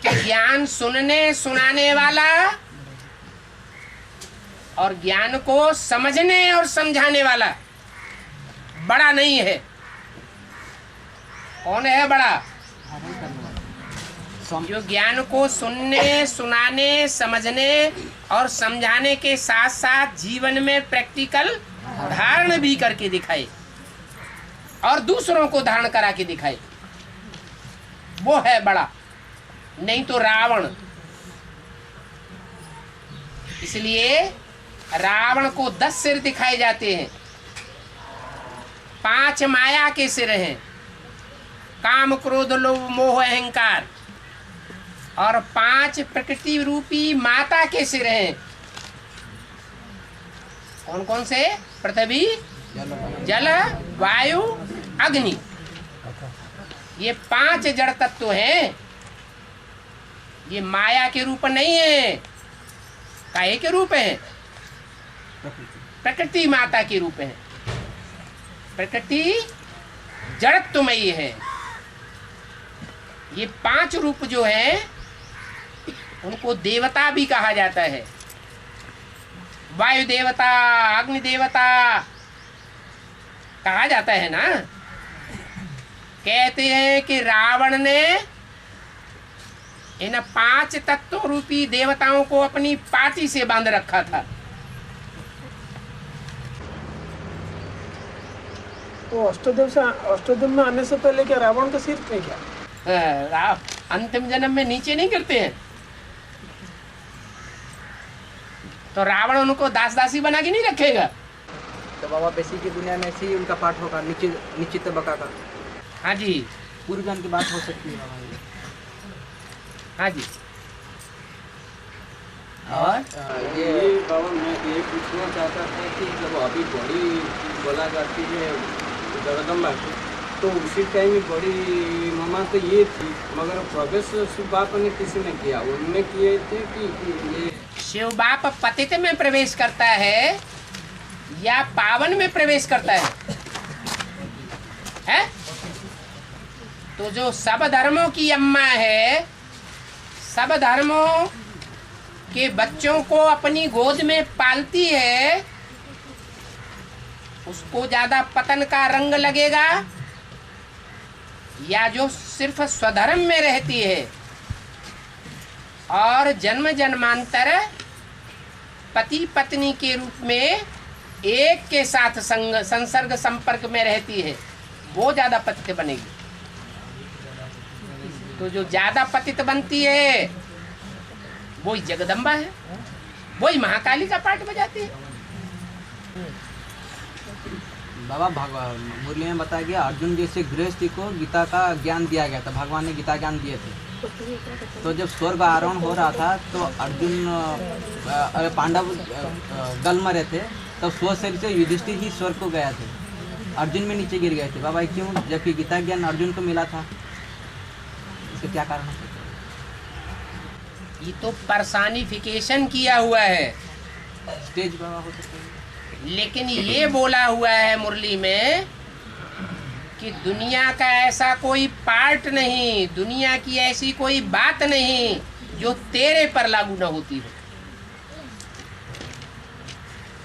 कि ज्ञान सुनने सुनाने वाला और ज्ञान को समझने और समझाने वाला बड़ा नहीं है। कौन है बड़ा? जो ज्ञान को सुनने सुनाने समझने और समझाने के साथ साथ जीवन में प्रैक्टिकल धारण भी करके दिखाए और दूसरों को धारण करा के दिखाए, वो है बड़ा, नहीं तो रावण। इसलिए रावण को 10 सिर दिखाए जाते हैं, 5 माया के सिर हैं, काम क्रोध लोभ मोह अहंकार। और 5 प्रकृति रूपी माता के सिर हैं। कौन कौन से? पृथ्वी, जल, वायु, अग्नि। ये 5 जड़ तत्व हैं। ये माया के रूप नहीं है। काहे के रूप है? प्रकृति माता के रूप है। प्रकृति जड़त्वमयी है। ये 5 रूप जो है उनको देवता भी कहा जाता है। वायु देवता, अग्नि देवता कहा जाता है ना। कहते हैं कि रावण ने इन 5 तत्व रूपी देवताओं को अपनी पाटी से बांध रखा था। तो अष्टदेव में आने से पहले क्या रावण का सिर थे क्या? अंतिम जन्म में नीचे नहीं करते हैं तो रावण उनको दास दासी बना के नहीं रखेगा। तो बाबा बेसी की दुनिया में ऐसे ही उनका पाठ होगा निश्चित तबका का। हाँ जी, पूर्व जन्म की बात हो सकती है बाबा ये। हाँ जी। और ये बाबा मैं ये पूछना चाहता था कि जब अभी बड़ी बोला जाती है जगदम्बा की, तो उसी टाइम में बड़ी मामा तो ये थी, मगर प्रवेश शिव बाप ने किसी ने किया? उनने किए थे कि ये शिव बाप पतित में प्रवेश करता है या पावन में प्रवेश करता है? तो जो सब धर्मों की अम्मा है, सब धर्मों के बच्चों को अपनी गोद में पालती है, उसको ज्यादा पतन का रंग लगेगा या जो सिर्फ स्वधर्म में रहती है और जन्म जन्मांतर पति पत्नी के रूप में एक के साथ संसर्ग संपर्क में रहती है, वो ज्यादा पतित बनेगी। तो जो ज्यादा पतित बनती है वही जगदम्बा है, वही महाकाली का पाठ बजाती है। बाबा मुरली में बताया गया अर्जुन जैसे गृहस्थी को गीता का ज्ञान दिया गया था, भगवान ने गीता ज्ञान दिए थे। तो जब स्वर्ग आरोहण हो रहा था तो अर्जुन पांडव गल में रहते, तब स्व शरीर से युधिष्ठिर ही स्वर्ग को गया थे, अर्जुन में नीचे गिर गए थे। बाबा क्यों? जबकि गीता ज्ञान अर्जुन को मिला था, इसका क्या कारण है? ये तो पर्सनिफिकेशन किया हुआ है, स्टेज बाबा हो सकता है। लेकिन ये बोला हुआ है मुरली में कि दुनिया का ऐसा कोई पार्ट नहीं, दुनिया की ऐसी कोई बात नहीं जो तेरे पर लागू न होती हो।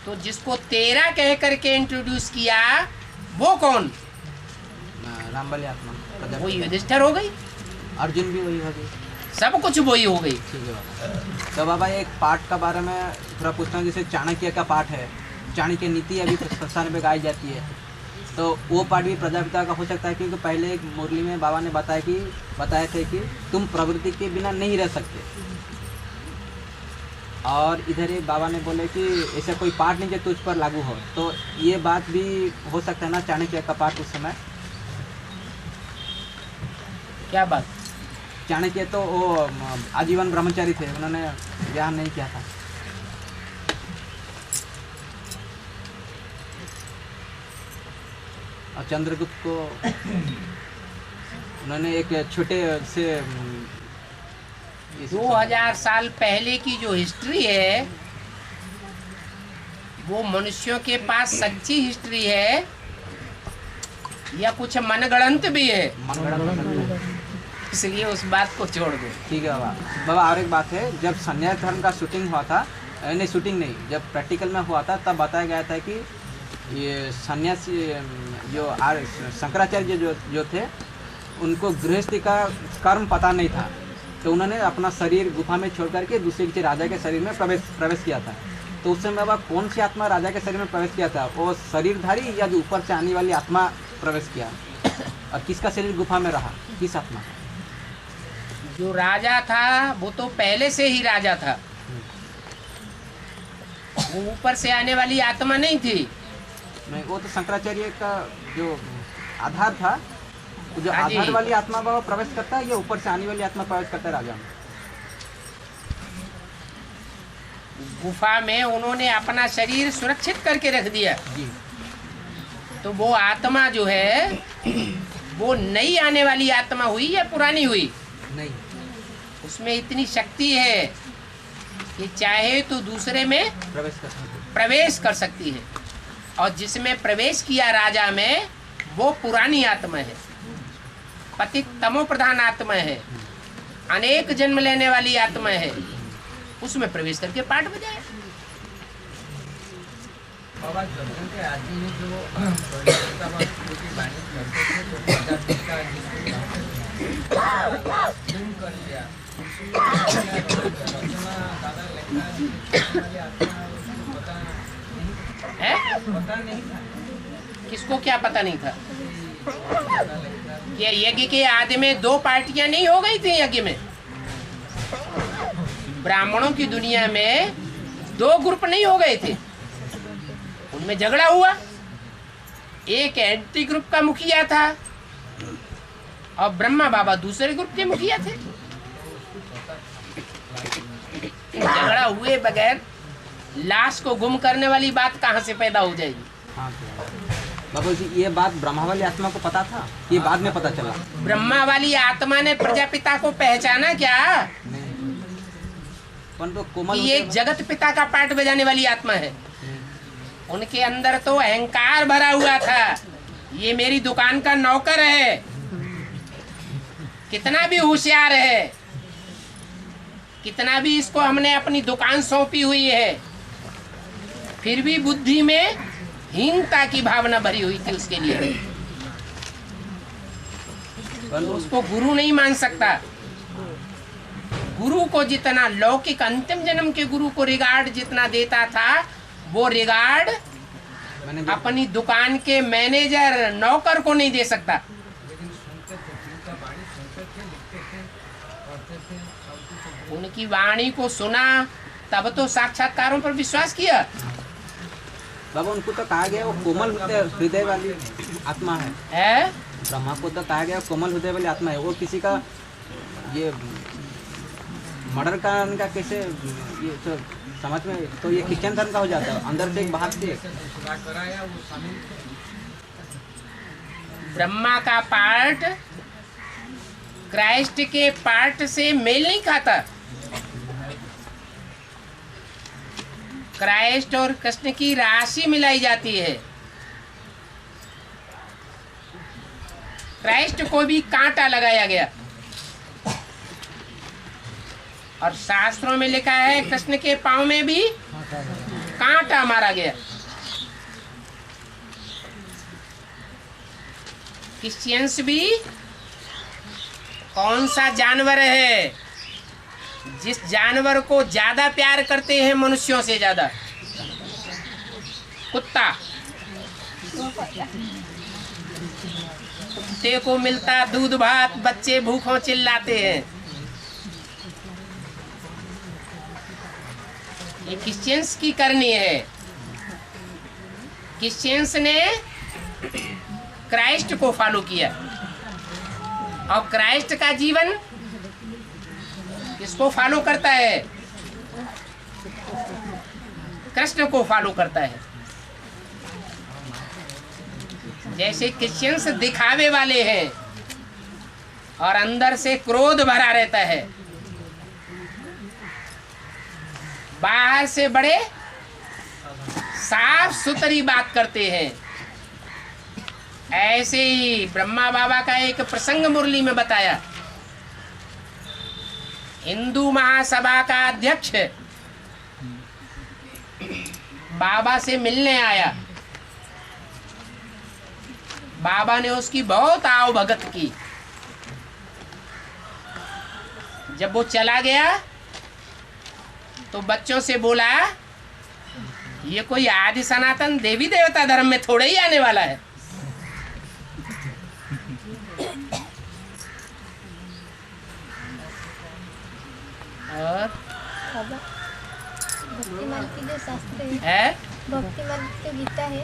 तो जिसको तेरा कह करके इंट्रोड्यूस किया वो कौन? रामबली आत्मा। वो युधिष्ठिर हो गई, अर्जुन भी वही हो गई, सब कुछ वही हो गई। ठीक है बाबा। तो बाबा एक पाठ का बारे में थोड़ा पूछना हूँ, जैसे चाणक्य का पाठ है, चाणक्य नीति अभी संस्थान में गाई जाती है, तो वो पाठ भी प्रजापिता का हो सकता है? क्योंकि पहले एक मुरली में बाबा ने बताए थे कि तुम प्रवृत्ति के बिना नहीं रह सकते, और इधर एक बाबा ने बोले कि ऐसा कोई पाठ नहीं जो तुझ पर लागू हो। तो ये बात भी हो सकता है ना, चाणक्य का पाठ उस समय? क्या बात? चाणक्य तो वो आजीवन ब्रह्मचारी थे, उन्होंने विवाह नहीं किया था। और चंद्रगुप्त को उन्होंने एक छोटे से 2000 साल पहले की जो हिस्ट्री है वो मनुष्यों के पास सच्ची हिस्ट्री है या कुछ मनगढ़ंत भी है, इसलिए उस बात को छोड़ दो। ठीक है बाबा। बाबा और एक बात है, जब संन्यास धर्म का शूटिंग हुआ था, नहीं शूटिंग नहीं, जब प्रैक्टिकल में हुआ था तब बताया गया था कि ये सन्यासी जो शंकराचार्य जो थे उनको गृहस्थी का कर्म पता नहीं था, तो उन्होंने अपना शरीर गुफा में छोड़ करके दूसरे किसी राजा के शरीर में प्रवेश किया था। तो उस समय बाबा कौन सी आत्मा राजा के शरीर में प्रवेश किया था? वो शरीरधारी या जो ऊपर से आने वाली आत्मा प्रवेश किया? और किसका शरीर गुफा में रहा? किस आत्मा? जो राजा था वो तो पहले से ही राजा था, वो ऊपर से आने वाली आत्मा नहीं थी। नहीं, वो तो शंकराचार्य का जो आधार था, जो हाँ जी। आधार वाली आत्मा बाबा प्रवेश करता है या ऊपर से आने वाली आत्मा प्रवेश करता है राजा में? गुफा में उन्होंने अपना शरीर सुरक्षित करके रख दिया, जी तो वो आत्मा जो है वो नई आने वाली आत्मा हुई या पुरानी हुई? नहीं, उसमें इतनी शक्ति है कि चाहे तो दूसरे में प्रवेश कर सकते। प्रवेश कर सकती है, और जिसमें प्रवेश किया राजा में वो पुरानी आत्मा है, पतित तमो प्रधान आत्मा है, अनेक जन्म लेने वाली आत्मा है, उसमें प्रवेश करके पाठ बजाए। बाबा जबकि के आदि ने जो प्रजापिता वास्तु की वाणी करते थे, तो प्रजापिता जिसको कर दिया रचना दादा लिखा है? पता नहीं था। किसको क्या पता नहीं था? ये यज्ञ के आदि में दो पार्टियां नहीं हो गई थी यज्ञ में? ब्राह्मणों की दुनिया में दो ग्रुप नहीं हो गए थे, उनमें झगड़ा हुआ। एक एंटी ग्रुप का मुखिया था और ब्रह्मा बाबा दूसरे ग्रुप के मुखिया थे। झगड़ा हुए बगैर लाश को गुम करने वाली बात कहाँ से पैदा हो जाएगी? हाँ बाबू जी, ये बात ब्रह्मा वाली आत्मा को पता था, ये बाद में पता चला। ब्रह्मा वाली आत्मा ने प्रजापिता को पहचाना क्या परंतु कोमल कि ये जगत पिता का पाठ बजाने वाली आत्मा है? उनके अंदर तो अहंकार भरा हुआ था, ये मेरी दुकान का नौकर है, कितना भी होशियार है, कितना भी इसको हमने अपनी दुकान सौंपी हुई है, फिर भी बुद्धि में हीनता की भावना भरी हुई थी उसके लिए। उसको गुरु नहीं मान सकता। गुरु को जितना लौकिक अंतिम जन्म के गुरु को रिगार्ड जितना देता था, वो रिगार्ड अपनी दुकान के मैनेजर नौकर को नहीं दे सकता। उनकी वाणी को सुना तब तो साक्षात्कारों पर विश्वास किया। बाबा उनको तो कहा गया वो कोमल हृदय वाली आत्मा है। ब्रह्मा को तो कहा गया कोमल हृदय वाली आत्मा है। वो किसी का ये मर्डर का उनका कैसे ये तो समझ में, तो ये क्रिश्चियन धर्म का हो जाता है, अंदर से एक बाहर से एक। ब्रह्मा का पार्ट क्राइस्ट के पार्ट से मेल नहीं खाता। क्राइस्ट और कृष्ण की राशि मिलाई जाती है। क्राइस्ट को भी कांटा लगाया गया और शास्त्रों में लिखा है कृष्ण के पांव में भी कांटा मारा गया। क्रिश्चियंस भी कौन सा जानवर है जिस जानवर को ज्यादा प्यार करते हैं मनुष्यों से ज्यादा? कुत्ता। कुत्ते को मिलता दूध भात, बच्चे भूखों चिल्लाते हैं। ये क्रिश्चियंस की करनी है। क्रिश्चियंस ने क्राइस्ट को फॉलो किया और क्राइस्ट का जीवन किसको फॉलो करता है? कृष्ण को फॉलो करता है। जैसे क्रिश्चियंस दिखावे वाले हैं और अंदर से क्रोध भरा रहता है, बाहर से बड़े साफ सुथरी बात करते हैं, ऐसे ही ब्रह्मा बाबा का एक प्रसंग मुरली में बताया। हिंदू महासभा का अध्यक्ष बाबा से मिलने आया। बाबा ने उसकी बहुत आओ भगत की। जब वो चला गया तो बच्चों से बोला, ये कोई आदि सनातन देवी देवता धर्म में थोड़ा ही आने वाला है। और भक्ति मार्ग की जो शास्त्र है, भक्ति मार्ग जो गीता है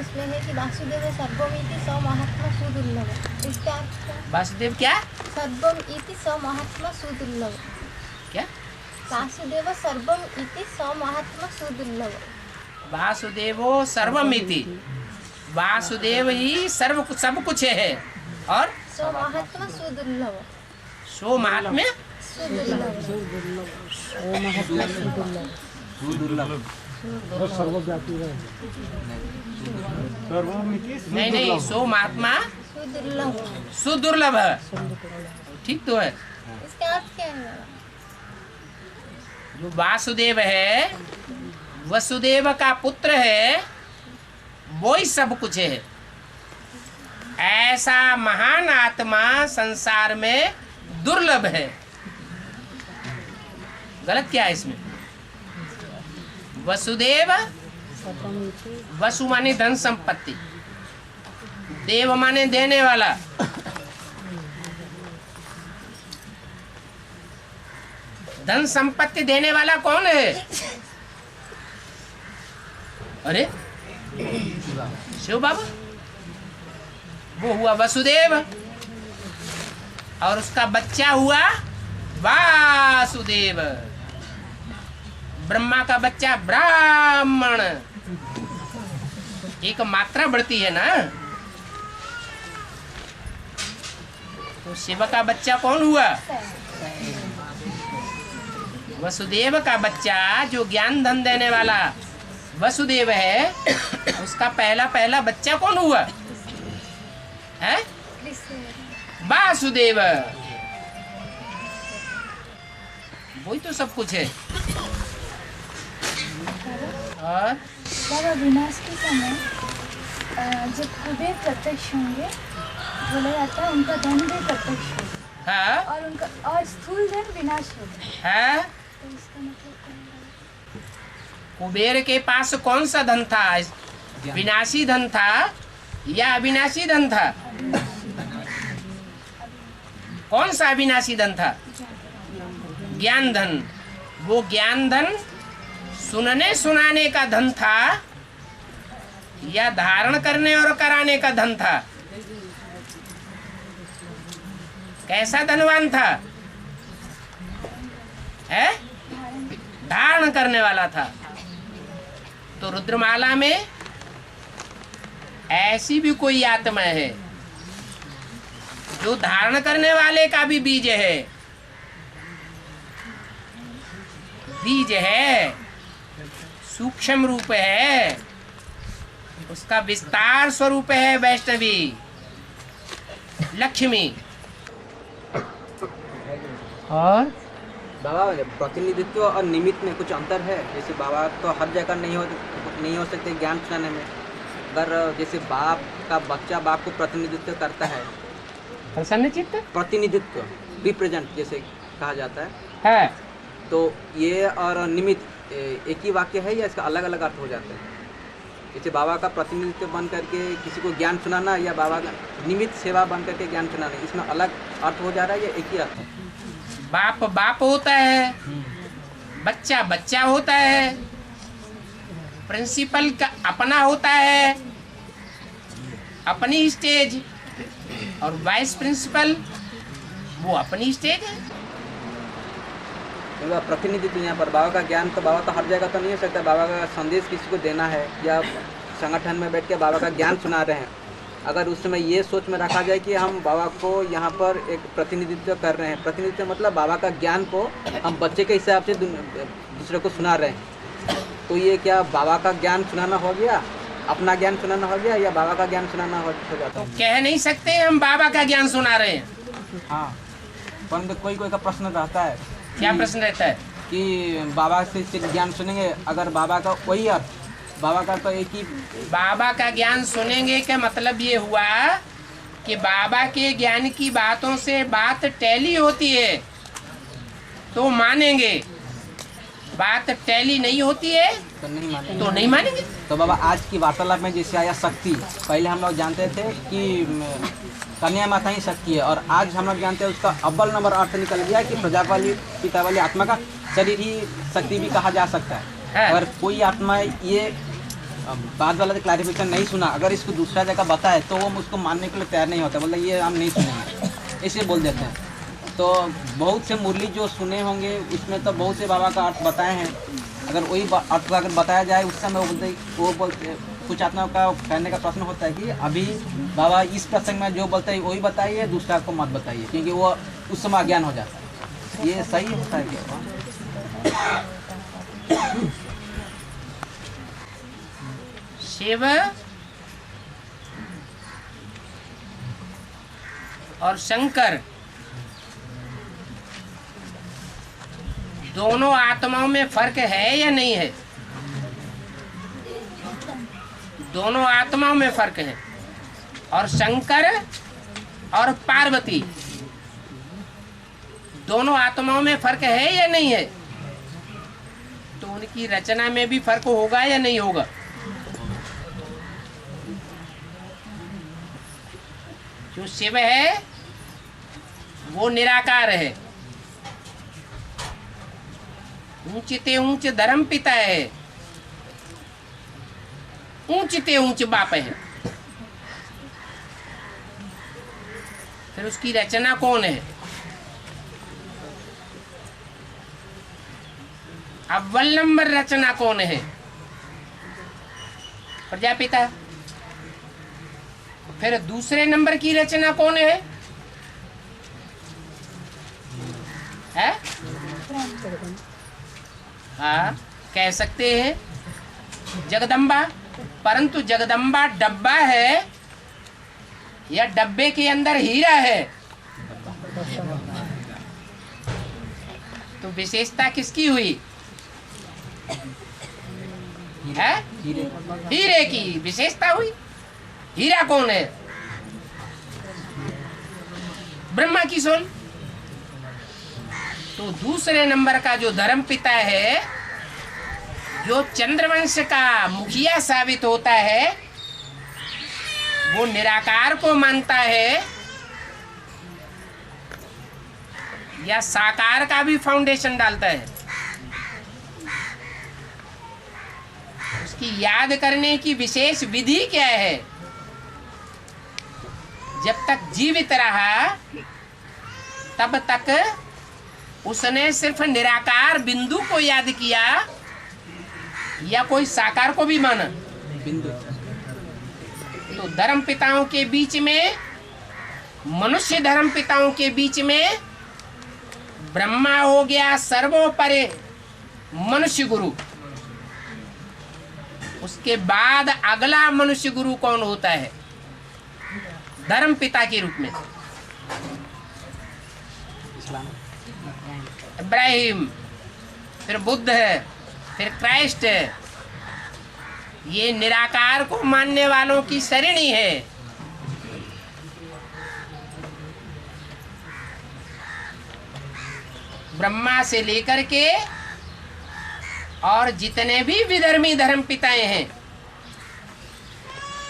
उसमें है कि वासुदेव सर्वम इति स महात्मा सुदुर्लभ। इसका अर्थ वासुदेव क्या? सर्वम इति स महात्मा सुदुर्लभ। क्या? वासुदेव सर्वम इति स महात्मा सुदुर्लभ। वासुदेवो सर्वमिति, वासुदेव ही सब कुछ है, और सो महात्मा सुदुर्लभ। सो महात्म्य और सर्वव्यापी है। नहीं, सो महात्मा सुदुर्लभ। सुदुर्लभ, ठीक तो है। इसका अर्थ क्या है? जो वासुदेव है, वसुदेव का पुत्र है, वो ही सब कुछ है। ऐसा महान आत्मा संसार में दुर्लभ है। गलत क्या है इसमें? वसुदेव, वसु माने धन संपत्ति, देव माने देने वाला। धन संपत्ति देने वाला कौन है? अरे शिव बाबा, वो हुआ वसुदेव, और उसका बच्चा हुआ वासुदेव। ब्रह्मा का बच्चा ब्राह्मण। एक मात्रा बढ़ती है ना। तो शिव का बच्चा कौन हुआ? वसुदेव का बच्चा, जो ज्ञान धन देने वाला वसुदेव है, उसका पहला बच्चा कौन हुआ है? वासुदेव। वही तो सब कुछ है। और बाबा, विनाश के समय जब कुबेर प्रत्यक्ष होंगे, बोला जाता है उनका धन भी प्रत्यक्ष होगा। हाँ, और उनका और स्थूल धन विनाश होगा। है। तो इसका मतलब क्या है? कुबेर के पास कौन सा धन था? विनाशी धन था या अविनाशी धन था? कौन सा अविनाशी धन था? ज्ञान धन। वो ज्ञान धन सुनने सुनाने का धन था या धारण करने और कराने का धन था? कैसा धनवान था? है? धारण करने वाला था। तो रुद्रमाला में ऐसी भी कोई आत्मा है जो धारण करने वाले का भी बीज है। बीज है, सूक्ष्म रूप है, उसका विस्तार स्वरूप है वैष्णवी लक्ष्मी। और बाबा, प्रतिनिधित्व और निमित्त में कुछ अंतर है? जैसे बाबा तो हर जगह नहीं हो सकते ज्ञान सुनाने में। अगर जैसे बाप का बच्चा बाप को प्रतिनिधित्व करता है, प्रसन्न चित्त, प्रतिनिधित्व, रिप्रेजेंट जैसे कहा जाता है, तो ये और निमित्त एक ही वाक्य है या इसका अलग अलग अर्थ हो जाता है? जैसे बाबा का प्रतिनिधित्व बन करके किसी को ज्ञान सुनाना या बाबा का निमित्त सेवा बन करके ज्ञान सुनाना, इसमें अलग अर्थ हो जा रहा है या एक ही अर्थ है? बाप बाप होता है, बच्चा बच्चा होता है, प्रिंसिपल का अपना होता है, अपनी स्टेज, और वाइस प्रिंसिपल वो अपनी स्टेज है। प्रतिनिधित्व यहाँ पर बाबा का ज्ञान, तो बाबा तो हर जगह तो नहीं हो सकता। बाबा का संदेश किसी को देना है या संगठन में बैठ के बाबा का ज्ञान सुना रहे हैं, अगर उस समय ये सोच में रखा जाए कि हम बाबा को यहाँ पर एक प्रतिनिधित्व कर रहे हैं, प्रतिनिधित्व मतलब बाबा का ज्ञान को हम बच्चे के हिसाब से दूसरे को सुना रहे हैं, तो ये क्या बाबा का ज्ञान सुनाना हो गया, अपना ज्ञान सुनाना हो गया, या बाबा का ज्ञान सुनाना हो जाता है? तो कह नहीं सकते हम बाबा का ज्ञान सुना रहे हैं। हाँ, परंतु कोई कोई का प्रश्न रहता है। क्या प्रश्न रहता है? कि बाबा से ज्ञान सुनेंगे, अगर बाबा का वही अर्थ, बाबा का तो एक ही, बाबा का ज्ञान सुनेंगे का मतलब ये हुआ कि बाबा के ज्ञान की बातों से बात टैली होती है तो मानेंगे, बात टैली नहीं होती है तो नहीं मानेंगे। तो बाबा आज की वार्तालाप में जैसे आया शक्ति, पहले हम लोग जानते थे कि कन्या माता ही शक्ति है, और आज हम लोग जानते हैं उसका अव्वल नंबर अर्थ निकल गया कि प्रजावाली पिता वाली आत्मा का शरीर ही शक्ति भी कहा जा सकता है। अगर कोई आत्मा ये बाद वाला क्लैरिफिकेशन नहीं सुना, अगर इसको दूसरा जगह बताए तो वो उसको मानने के लिए तैयार नहीं होता, मतलब ये हम नहीं सुनेंगे, इसे बोल देते हैं। तो बहुत से मुरली जो सुने होंगे उसमें तो बहुत से बाबा का अर्थ बताए हैं। अगर वही अर्थ अगर बताया जाए उस समय वो बोलते कुछ आत्माओं का कहने का प्रश्न होता है कि अभी बाबा इस प्रसंग में जो बोलते हैं वही बताइए, दूसरा को मत बताइए, क्योंकि वो उस समय अज्ञान हो जाता है। ये सही होता है क्या? शिव और शंकर दोनों आत्माओं में फर्क है या नहीं है? दोनों आत्माओं में फर्क है। और शंकर और पार्वती दोनों आत्माओं में फर्क है या नहीं है? तो उनकी रचना में भी फर्क होगा या नहीं होगा? जो शिव है वो निराकार है, ऊंचते ऊंच धर्म पिता है, ऊंचते ऊंच बाप है। फिर उसकी रचना कौन है? अव्वल नंबर रचना कौन है? प्रजापिता। फिर दूसरे नंबर की रचना कौन है? है? हाँ, कह सकते हैं जगदम्बा। परंतु जगदम्बा डब्बा है या डब्बे के अंदर हीरा है? तो विशेषता किसकी हुई? है? हीरे की विशेषता हुई। हीरा कौन है? ब्रह्मा की सोल। तो दूसरे नंबर का जो धर्म पिता है, जो चंद्रवंश का मुखिया साबित होता है, वो निराकार को मानता है या साकार का भी फाउंडेशन डालता है? उसकी याद करने की विशेष विधि क्या है? जब तक जीवित रहा तब तक उसने सिर्फ निराकार बिंदु को याद किया या कोई साकार को भी माना? बिंदु। तो धर्म पिताओं के बीच में, मनुष्य धर्म पिताओं के बीच में ब्रह्मा हो गया सर्वोपरि मनुष्य गुरु। उसके बाद अगला मनुष्य गुरु कौन होता है? धर्म पिता के रूप में इब्राहिम, फिर बुद्ध है, फिर क्राइस्ट है। ये निराकार को मानने वालों की श्रेणी है। ब्रह्मा से लेकर के और जितने भी विधर्मी धर्म पिताएं हैं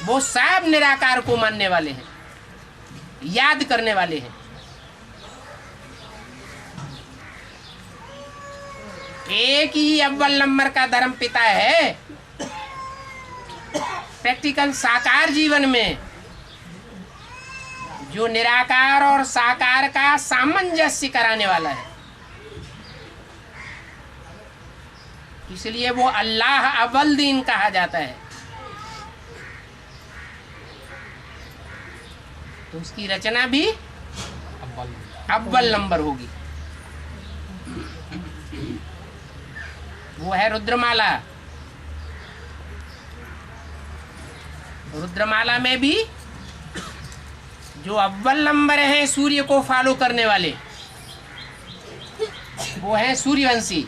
वो सब निराकार को मानने वाले हैं, याद करने वाले हैं। एक ही अव्वल नंबर का धर्म पिता है प्रैक्टिकल साकार जीवन में, जो निराकार और साकार का सामंजस्य कराने वाला है। इसलिए वो अल्लाह अव्वल दीन कहा जाता है। तो उसकी रचना भी अव्वल नंबर होगी। वो है रुद्रमाला। रुद्रमाला में भी जो अव्वल नंबर है सूर्य को फॉलो करने वाले, वो है सूर्यवंशी।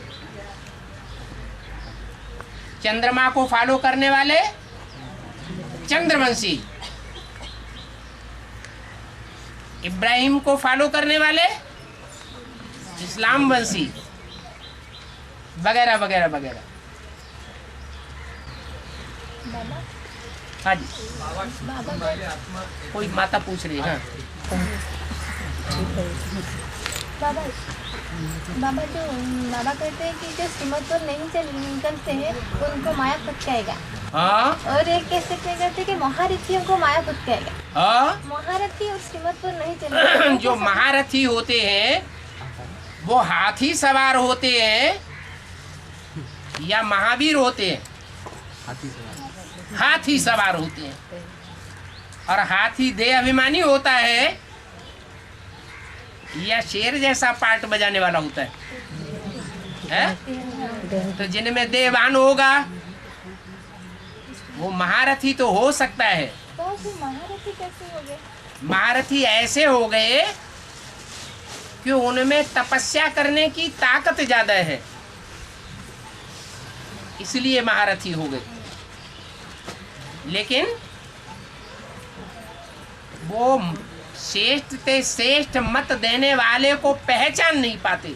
चंद्रमा को फॉलो करने वाले चंद्रवंशी। इब्राहिम को फॉलो करने वाले इस्लाम वंशी, वगैरह वगैरह वगैरह। हाँ जी, कोई माता पूछ रही है। हाँ बाबा, बाबा जो बाबा कहते हैं कि जो श्रीमत पर नहीं निकलते हैं उनको माया पकड़ेगा। हाँ और एक कैसे कहते कि महारथियों को मायापुत कहा गया। हाँ महारथी और श्रीमत पर नहीं चले। जो महारथी होते हैं वो हाथी सवार होते हैं या महावीर होते हैं? हाथी सवार होते हैं। और हाथी देह अभिमानी होता है या शेर जैसा पार्ट बजाने वाला होता है? तो जिनमें देहवान होगा वो महारथी तो हो सकता है। तो फिर महारथी कैसे हो गए? महारथी ऐसे हो गए कि उनमें तपस्या करने की ताकत ज्यादा है, इसलिए महारथी हो गए। लेकिन वो श्रेष्ठ से श्रेष्ठ मत देने वाले को पहचान नहीं पाते।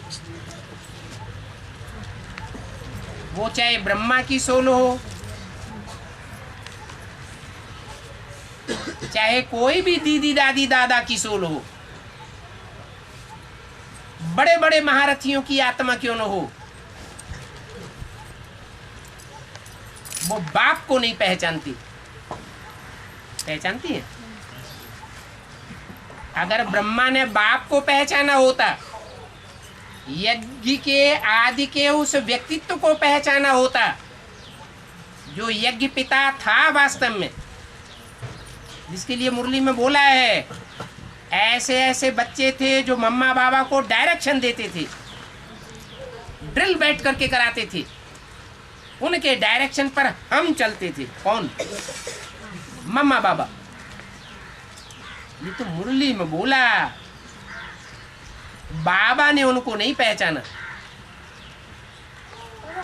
वो चाहे ब्रह्मा की सोल हो, चाहे कोई भी दीदी दादी दादा की सोल हो, बड़े बड़े महारथियों की आत्मा क्यों न हो, वो बाप को नहीं पहचानती। पहचानती है? अगर ब्रह्मा ने बाप को पहचाना होता, यज्ञ के आदि के उस व्यक्तित्व को पहचाना होता जो यज्ञ पिता था वास्तव में, जिसके लिए मुरली में बोला है ऐसे ऐसे बच्चे थे जो मम्मा बाबा को डायरेक्शन देते थे, ड्रिल बैठ करके कराते थे, उनके डायरेक्शन पर हम चलते थे। कौन? मम्मा बाबा। ये तो मुरली में बोला, बाबा ने उनको नहीं पहचाना। और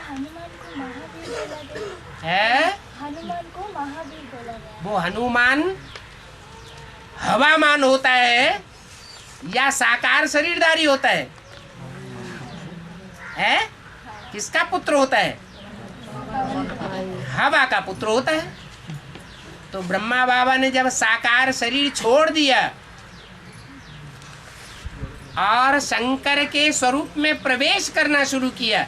हनुमान को महावीर बोला गया है? हनुमान को महावीर बोला गया। वो हनुमान हवामान होता है या साकार शरीरधारी होता है? है? किसका पुत्र होता है? हवा का पुत्र होता है। तो ब्रह्मा बाबा ने जब साकार शरीर छोड़ दिया और शंकर के स्वरूप में प्रवेश करना शुरू किया,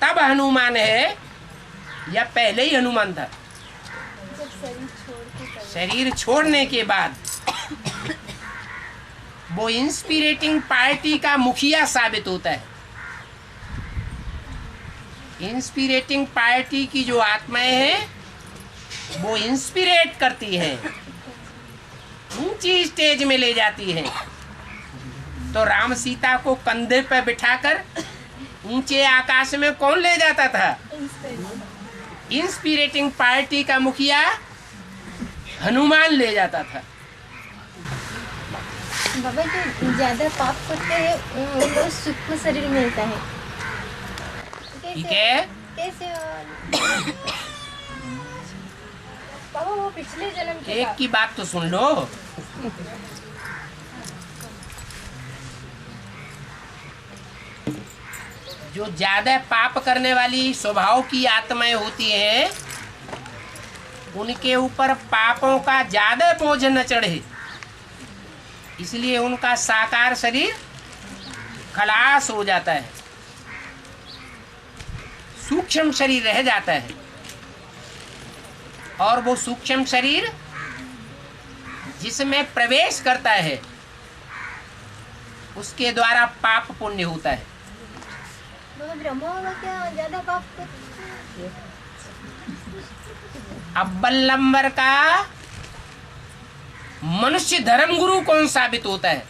तब हनुमान है या पहले ही हनुमान था? जब शरीर छोड़ने के बाद वो इंस्पिरेटिंग पार्टी का मुखिया साबित होता है। इंस्पिरेटिंग पार्टी की जो आत्माएं हैं वो इंस्पिरेट करती हैं, ऊंची स्टेज में ले जाती हैं। तो राम सीता को कंधे पर बिठाकर ऊंचे आकाश में कौन ले जाता था? इंस्पिरेटिंग पार्टी का मुखिया हनुमान ले जाता था। बाबा जो ज्यादा पाप करते हैं उनको सूक्ष्म शरीर मिलता है। ठीक है? कैसे? बाबा वो पिछले जन्म के एक की बात तो सुन लो। जो ज्यादा पाप करने वाली स्वभाव की आत्माएं होती हैं उनके ऊपर पापों का ज्यादा बोझ न चढ़े, इसलिए उनका साकार शरीर खलास हो जाता है, सूक्ष्म शरीर रह जाता है। और वो सूक्ष्म शरीर जिसमें प्रवेश करता है उसके द्वारा पाप पुण्य होता है। ब्रह्मा बाबा क्या ज्यादा पाप करते हैं? अव्वल नंबर का मनुष्य धर्मगुरु कौन साबित होता है?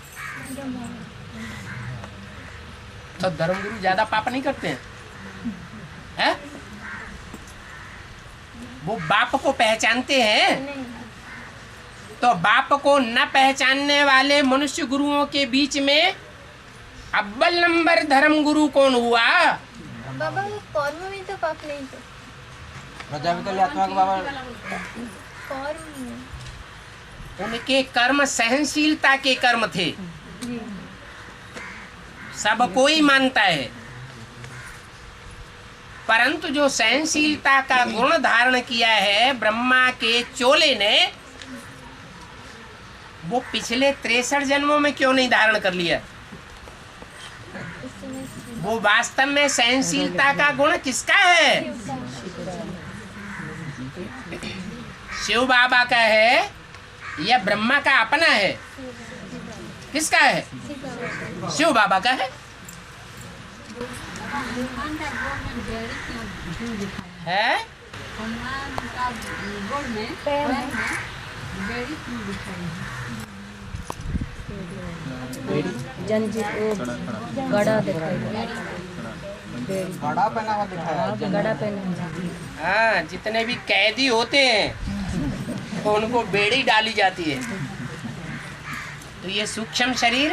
तो धर्मगुरु ज्यादा पाप नहीं करते हैं, है? वो बाप को पहचानते हैं। तो बाप को न पहचानने वाले मनुष्य गुरुओं के बीच में अव्वल नंबर धर्म गुरु कौन हुआ? बाबा वो कर्म में तो पाप नहीं थे। प्रजापिता आत्मा के बाबा कर्म उनके कर्म सहनशीलता के कर्म थे, सब कोई मानता है। परंतु जो सहनशीलता का गुण धारण किया है ब्रह्मा के चोले ने, वो पिछले 63 जन्मों में क्यों नहीं धारण कर लिया? वो वास्तव में सहनशीलता का गुण किसका है? शिव बाबा का है या ब्रह्मा का अपना है? किसका है? शिव बाबा का है। है? गड़ा पहना हुआ दिखाया हाँ, जितने भी कैदी होते हैं तो उनको बेड़ी डाली जाती है। तो ये सूक्ष्म शरीर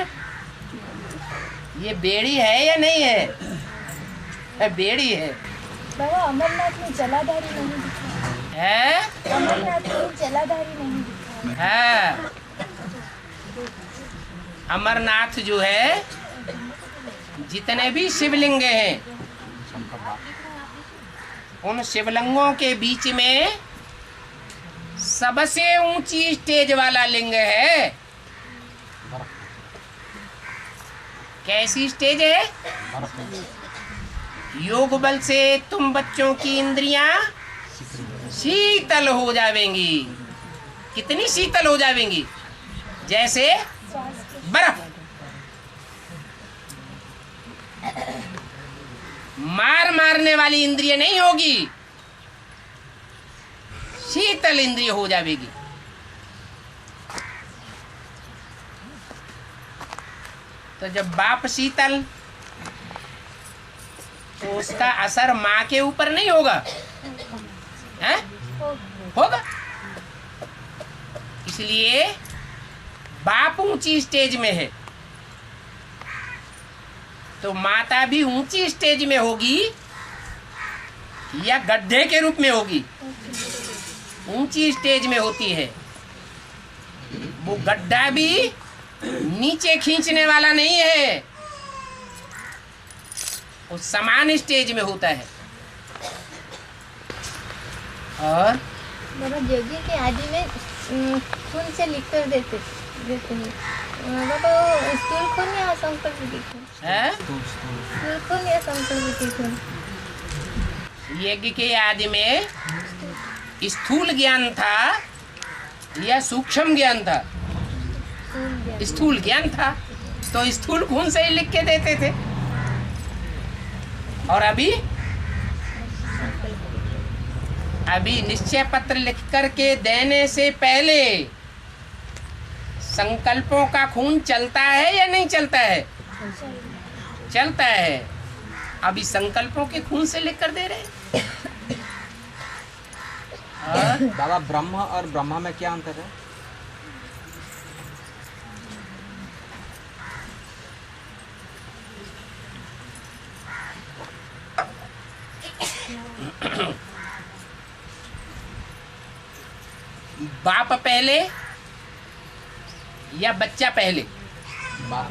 ये बेड़ी है या नहीं है? बेड़ी है। बाबा अमरनाथ में जलाधारी नहीं दिखा है? अमरनाथ में जलाधारी नहीं दिखा है। अमरनाथ जो है जितने भी शिवलिंग हैं उन शिवलिंगों के बीच में सबसे ऊंची स्टेज वाला लिंग है। कैसी स्टेज है? योग बल से तुम बच्चों की इंद्रियां शीतल हो जावेंगी। कितनी शीतल हो जावेंगी? जैसे बर्फ। मारने वाली इंद्रिय नहीं होगी, शीतल इंद्रिय हो जाएगी। तो जब बाप शीतल तो उसका असर माँ के ऊपर नहीं होगा, है? होगा। इसलिए बाप ऊंची स्टेज में है तो माता भी ऊंची स्टेज में होगी या गड्ढे के रूप में होगी? ऊंची स्टेज में होती है। वो गड्ढा भी नीचे खींचने वाला नहीं है, वो समान स्टेज में होता है। और बाबा योगी के आदि में खून से लिख कर देते हैं। बाबा वो स्थूल खून या संकल्प खून? स्थूल खून या संकल्प खून? यज्ञ के आदि में स्थूल ज्ञान था या सूक्ष्म ज्ञान था? स्थूल ज्ञान था, तो स्थूल खून से ही लिख के देते थे। और अभी निश्चय पत्र लिख करके देने से पहले संकल्पों का खून चलता है या नहीं चलता है? चलता है। अभी संकल्पों के खून से लिख कर दे रहे हैं। बाबा ब्रह्म और ब्रह्मा में क्या अंतर है? बाप पहले या बच्चा पहले? बाप।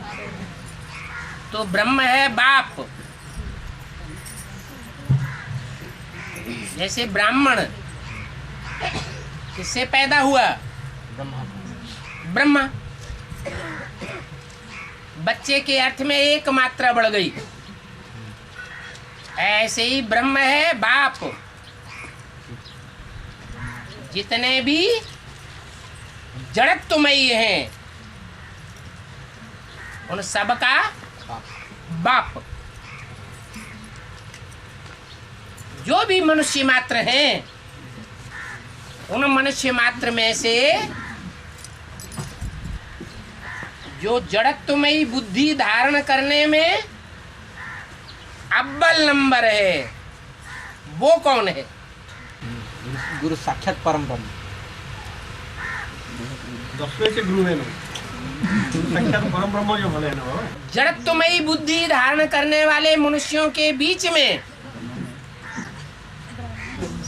तो ब्रह्म है बाप। जैसे ब्राह्मण किससे पैदा हुआ? ब्रह्मा। बच्चे के अर्थ में एक मात्रा बढ़ गई। ऐसे ही ब्रह्म है बाप। जितने भी जड़त्वमयी हैं उन सब का बाप। जो भी मनुष्य मात्र हैं उन मनुष्य मात्र में से जो जड़त्वमयी बुद्धि धारण करने में अव्वल नंबर है वो कौन है? गुरु साक्षात परम ब्रह्म। 10वें से गुरु है ना, साक्षात परम ब्रह्म जो बोले ना। जड़त्वमयी बुद्धि धारण करने वाले मनुष्यों के बीच में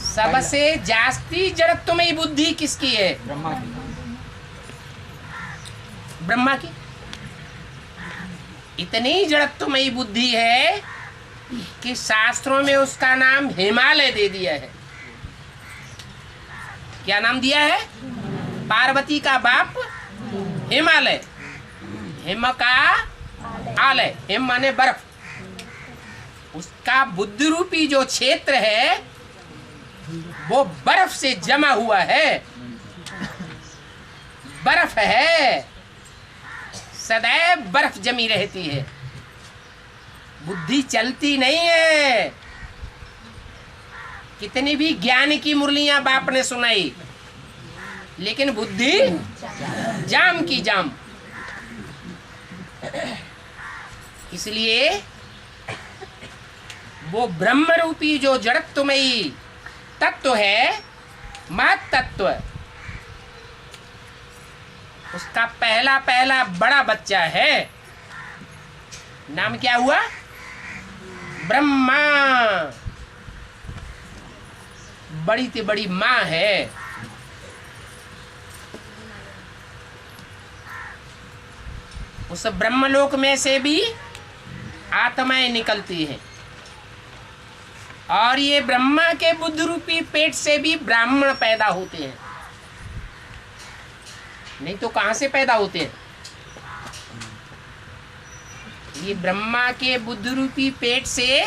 सबसे जास्ती जड़त्वमयी बुद्धि किसकी है? ब्रह्मा की। ब्रह्मा की। इतनी जड़त्वमयी बुद्धि है कि शास्त्रों में उसका नाम हिमालय दे दिया है। क्या नाम दिया है? पार्वती का बाप हिमालय। हिम का आलय, हिम माने बर्फ। उसका बुद्धि रूपी जो क्षेत्र है वो बर्फ से जमा हुआ है। बर्फ है, सदैव बर्फ जमी रहती है, बुद्धि चलती नहीं है। कितनी भी ज्ञान की मुरलियां बाप ने सुनाई, लेकिन बुद्धि जाम की जाम। इसलिए वो ब्रह्म रूपी जो जड़त्वमयी तत्व है, मात तत्व, उसका पहला पहला बड़ा बच्चा है। नाम क्या हुआ? ब्रह्मा। बड़ी से बड़ी माँ है। उस ब्रह्मलोक में से भी आत्माएं निकलती हैं, और ये ब्रह्मा के बुद्ध रूपी पेट से भी ब्राह्मण पैदा होते हैं। नहीं तो कहां से पैदा होते हैं? ये ब्रह्मा के बुद्ध रूपी पेट से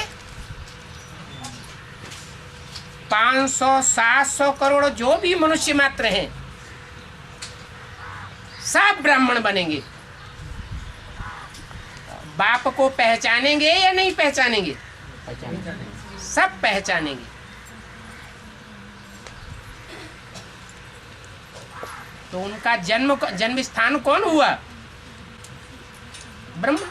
500-700 करोड़ जो भी मनुष्य मात्र हैं, सब ब्राह्मण बनेंगे। बाप को पहचानेंगे या नहीं पहचानेंगे? सब पहचानेंगे। तो उनका जन्म स्थान कौन हुआ? ब्रह्मा।